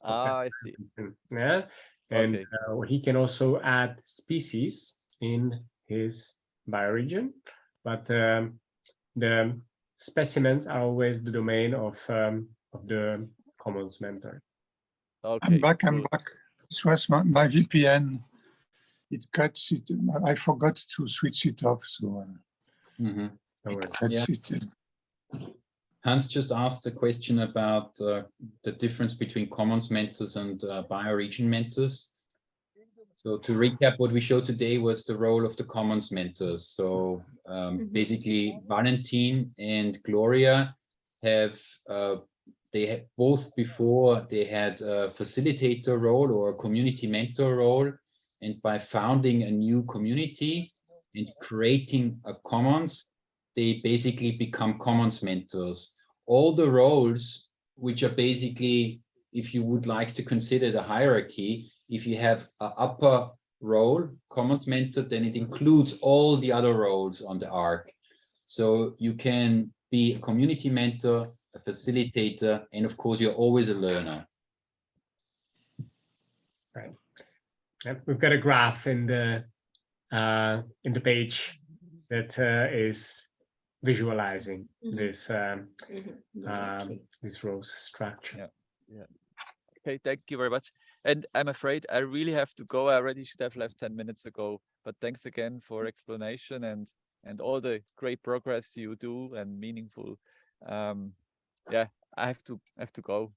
Speaker 5: I see.
Speaker 2: Yeah. And
Speaker 5: Okay.
Speaker 2: he can also add species in his bioregion, but the specimens are always the domain of the commons mentor.
Speaker 5: Okay,
Speaker 6: I'm back. This was my VPN. It cuts it. I forgot to switch it off, so that's it.
Speaker 1: Hans just asked a question about the difference between commons mentors and bioregion mentors. So to recap, what we showed today was the role of the commons mentors. So basically, Valentine and Gloria have they had both before they had a facilitator role or a community mentor role, and by founding a new community and creating a commons, they basically become commons mentors. All the roles, which are basically, if you would like to consider the hierarchy, if you have an upper role, commons mentor, then it includes all the other roles on the arc. So you can be a community mentor, a facilitator, and of course, you're always a learner.
Speaker 2: Right. Yep. We've got a graph in the page that is visualizing this this rose structure.
Speaker 5: Yeah. Okay, thank you very much. And I'm afraid I really have to go. I already should have left 10 minutes ago. But thanks again for explanation and all the great progress you do and meaningful. Yeah, I have to go.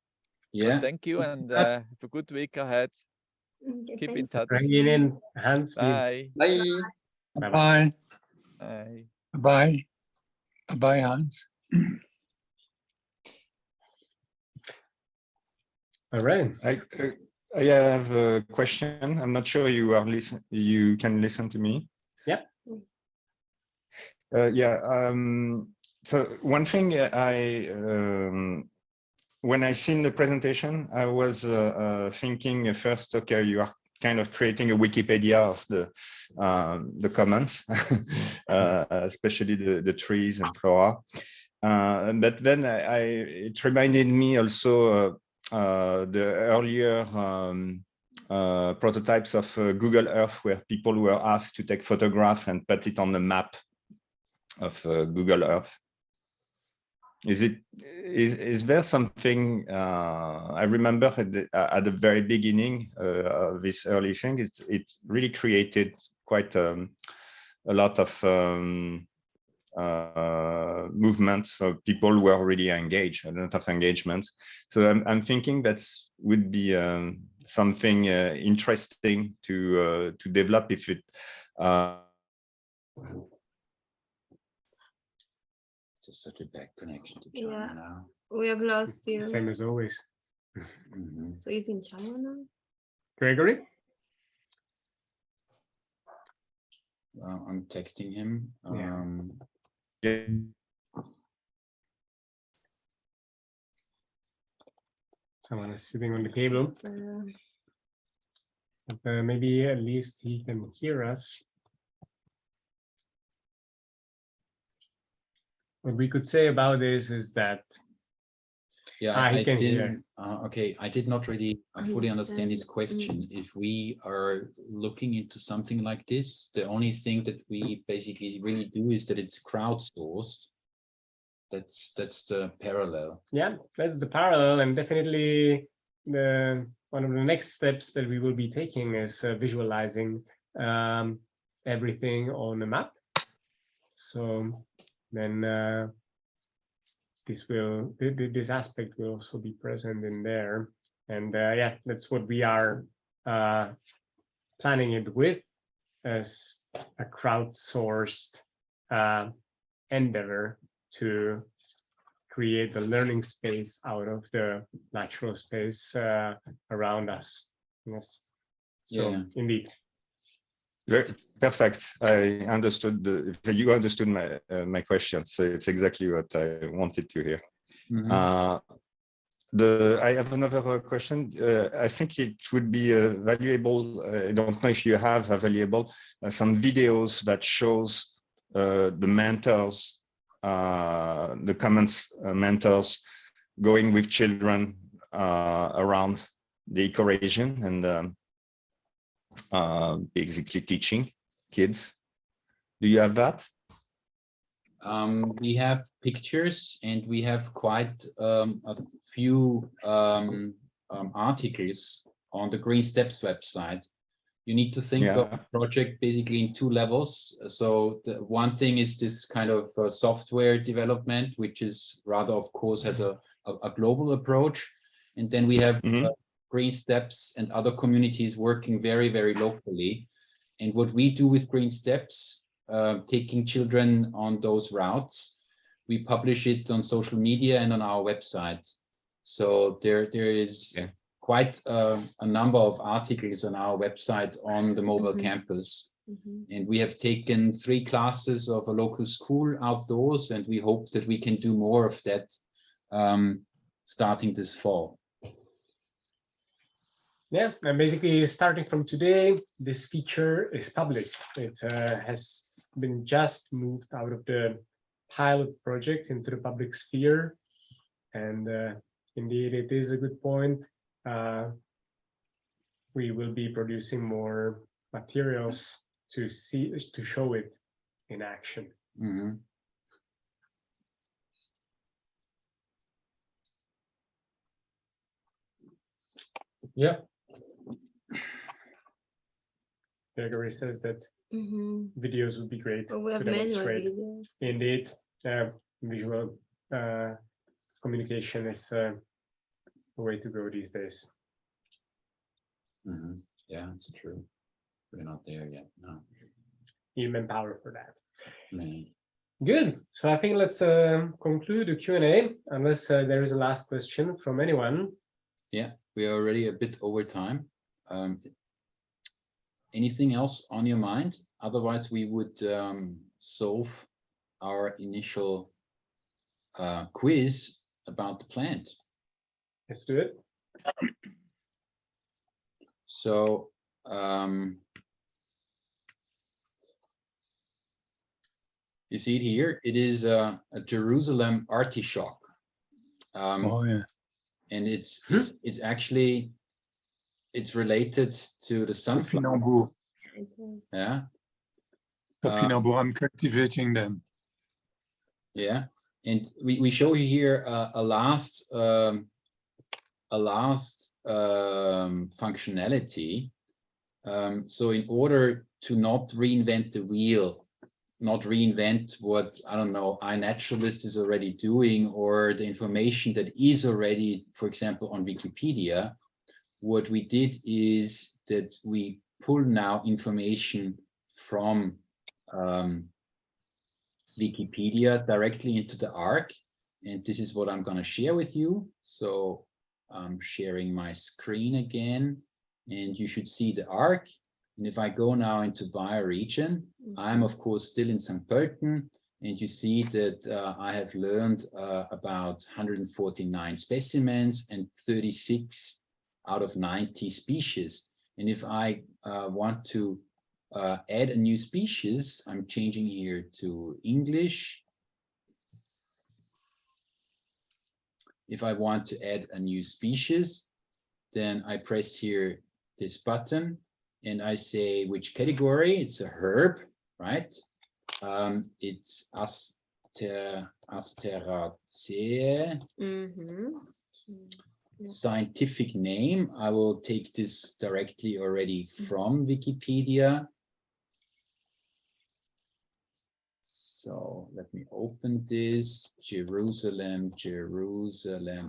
Speaker 1: Yeah.
Speaker 5: But thank you and have a good week ahead. Keep in touch.
Speaker 2: Bringing in Hans.
Speaker 5: Bye.
Speaker 3: Bye.
Speaker 6: Bye.
Speaker 5: Bye.
Speaker 6: Bye. Bye, Hans.
Speaker 2: All right.
Speaker 7: I have a question. I'm not sure you are you can listen to me.
Speaker 2: Yeah.
Speaker 7: Yeah. So one thing when I seen the presentation, I was thinking first, okay, you are kind of creating a Wikipedia of the commons, especially the trees and flora. But then it reminded me also the earlier prototypes of Google Earth, where people were asked to take photograph and put it on the map of Google Earth. Is there something I remember at the very beginning of this early thing? It really created quite a lot of movement. So people were really engaged, a lot of engagement. So I'm thinking that would be something interesting to develop if it.
Speaker 1: Just such a bad connection to
Speaker 4: Yeah.
Speaker 1: China now.
Speaker 4: We have lost you.
Speaker 2: Same as always.
Speaker 4: So he's in China now?
Speaker 2: Gregory?
Speaker 1: I'm texting him.
Speaker 7: Yeah.
Speaker 2: Someone is sitting on the cable. But, maybe at least he can hear us. What we could say about this is that
Speaker 1: Yeah,
Speaker 2: he
Speaker 1: I
Speaker 2: can hear.
Speaker 1: didn't. Okay, I did not really fully understand his
Speaker 4: Understand.
Speaker 1: question. If we are looking into something like this, the only thing that we basically really do is that it's crowdsourced. That's the parallel.
Speaker 2: Yeah, that's the parallel, and definitely the one of the next steps that we will be taking is visualizing everything on a map. So then this aspect will also be present in there, and yeah, that's what we are planning it with as a crowdsourced endeavor to create the learning space out of the natural space around us. Yes. So
Speaker 1: Yeah.
Speaker 2: indeed.
Speaker 7: Very perfect. I understood you understood my question. So it's exactly what I wanted to hear.
Speaker 1: Mhm.
Speaker 7: I have another question. I think it would be valuable. I don't know if you have available some videos that shows the mentors, the Commons mentors going with children around the ecoregion and basically teaching kids. Do you have that?
Speaker 1: We have pictures and we have quite a few articles on the Green Steps website. You need to think of the project basically in two levels. So the one thing is this kind of software development, which is rather, of course, has a global approach. And then we have Green Steps and other communities working very, very locally. And what we do with Green Steps, taking children on those routes, we publish it on social media and on our website. So there is quite a number of articles on our website on the mobile campus. And we have taken 3 classes of a local school outdoors, and we hope that we can do more of that starting this fall.
Speaker 2: Yeah, and basically starting from today, this feature is public. It has been just moved out of the pilot project into the public sphere. And indeed, it is a good point. We will be producing more materials to show it in action. Yeah. Gregory says that videos would be great
Speaker 4: We have
Speaker 2: to
Speaker 4: many
Speaker 2: demonstrate.
Speaker 4: videos.
Speaker 2: Indeed, visual communication is a way to go these days.
Speaker 1: Yeah, it's true. We're not there yet. No.
Speaker 2: Even power for that.
Speaker 1: Man.
Speaker 2: Good. So I think let's conclude the Q&A, unless there is a last question from anyone.
Speaker 1: Yeah, we are already a bit over time. Anything else on your mind? Otherwise, we would solve our initial quiz about the plant.
Speaker 2: Let's do it.
Speaker 1: So you see it here. It is a Jerusalem artichoke.
Speaker 6: Oh yeah.
Speaker 1: And it's actually related to the sunflower.
Speaker 6: Topinambour.
Speaker 1: Yeah.
Speaker 6: Topinambour, I'm cultivating them.
Speaker 1: Yeah, and we show you here a last functionality. So in order to not reinvent the wheel, not reinvent what, I don't know, iNaturalist is already doing, or the information that is already, for example, on Wikipedia, what we did is that we pull now information from Wikipedia directly into the Arc. And this is what I'm going to share with you. So I'm sharing my screen again, and you should see the Arc. And if I go now into bioregion, I'm of course still in St. Pölten, and you see that I have learned about 149 specimens and 36 out of 90 species. And if I want to add a new species, I'm changing here to English. if I want to add a new species, then I press here this button and I say which category. It's a herb, right? It's Asteraceae. Scientific name, I will take this directly already from Wikipedia. So let me open this. Jerusalem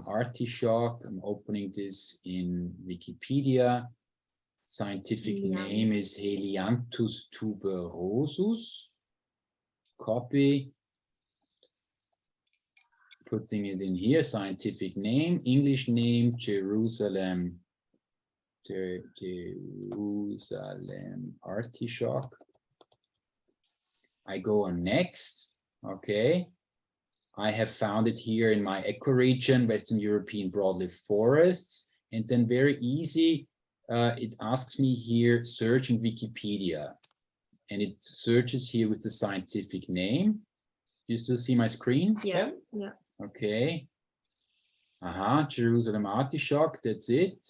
Speaker 1: artichoke. I'm opening this in Wikipedia. Scientific name is Helianthus tuberosus. Copy. Putting it in here, scientific name, English name, Jerusalem artichoke. I go on next. Okay. I have found it here in my ecoregion, Western European broadleaf forests. And then very easy, it asks me here, search in Wikipedia. And it searches here with the scientific name. You still see my screen?
Speaker 4: Yeah.
Speaker 1: Okay. Jerusalem artichoke, that's it.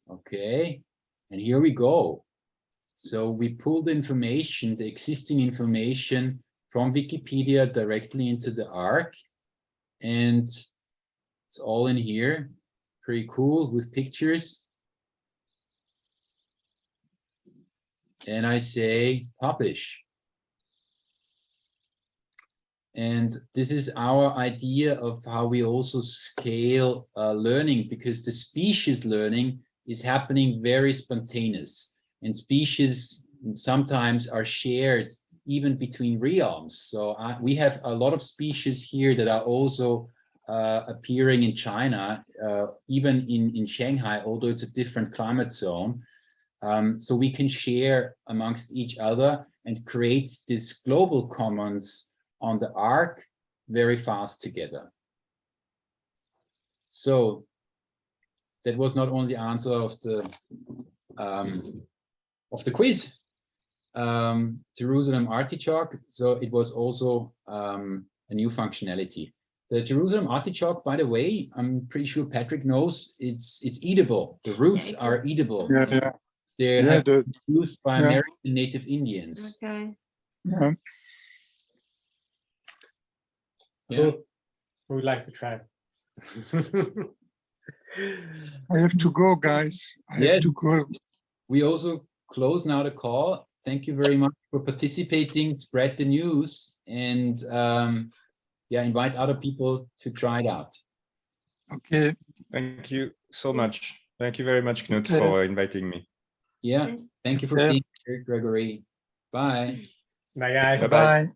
Speaker 1: Okay. And here we go. So we pull the information, the existing information from Wikipedia directly into the Arc. And it's all in here. Pretty cool with pictures. And I say publish. And this is our idea of how we also scale learning, because the species learning is happening very spontaneous, and species sometimes are shared even between realms. So we have a lot of species here that are also appearing in China, even in Shanghai, although it's a different climate zone. So we can share amongst each other and create this global commons on the Arc very fast together. So that was not only the answer of the quiz, Jerusalem artichoke. So it was also a new functionality. The Jerusalem artichoke, by the way, I'm pretty sure Patrick knows, it's eatable. The roots are eatable.
Speaker 6: Yeah.
Speaker 1: They
Speaker 6: Yeah,
Speaker 1: have been used by American native Indians.
Speaker 4: Okay.
Speaker 6: Yeah.
Speaker 1: Yeah.
Speaker 2: Who would like to try?
Speaker 6: I have to go, guys. I
Speaker 1: Yes.
Speaker 6: have to go.
Speaker 1: We also close now the call. Thank you very much for participating. Spread the news and invite other people to try it out.
Speaker 6: Okay.
Speaker 7: Thank you so much. Thank you very much, Knut,
Speaker 6: Okay.
Speaker 7: for inviting me.
Speaker 1: Yeah. Thank you for
Speaker 6: Yeah.
Speaker 1: being here, Gregory. Bye.
Speaker 2: Bye, guys.
Speaker 7: Bye-bye.
Speaker 6: Bye.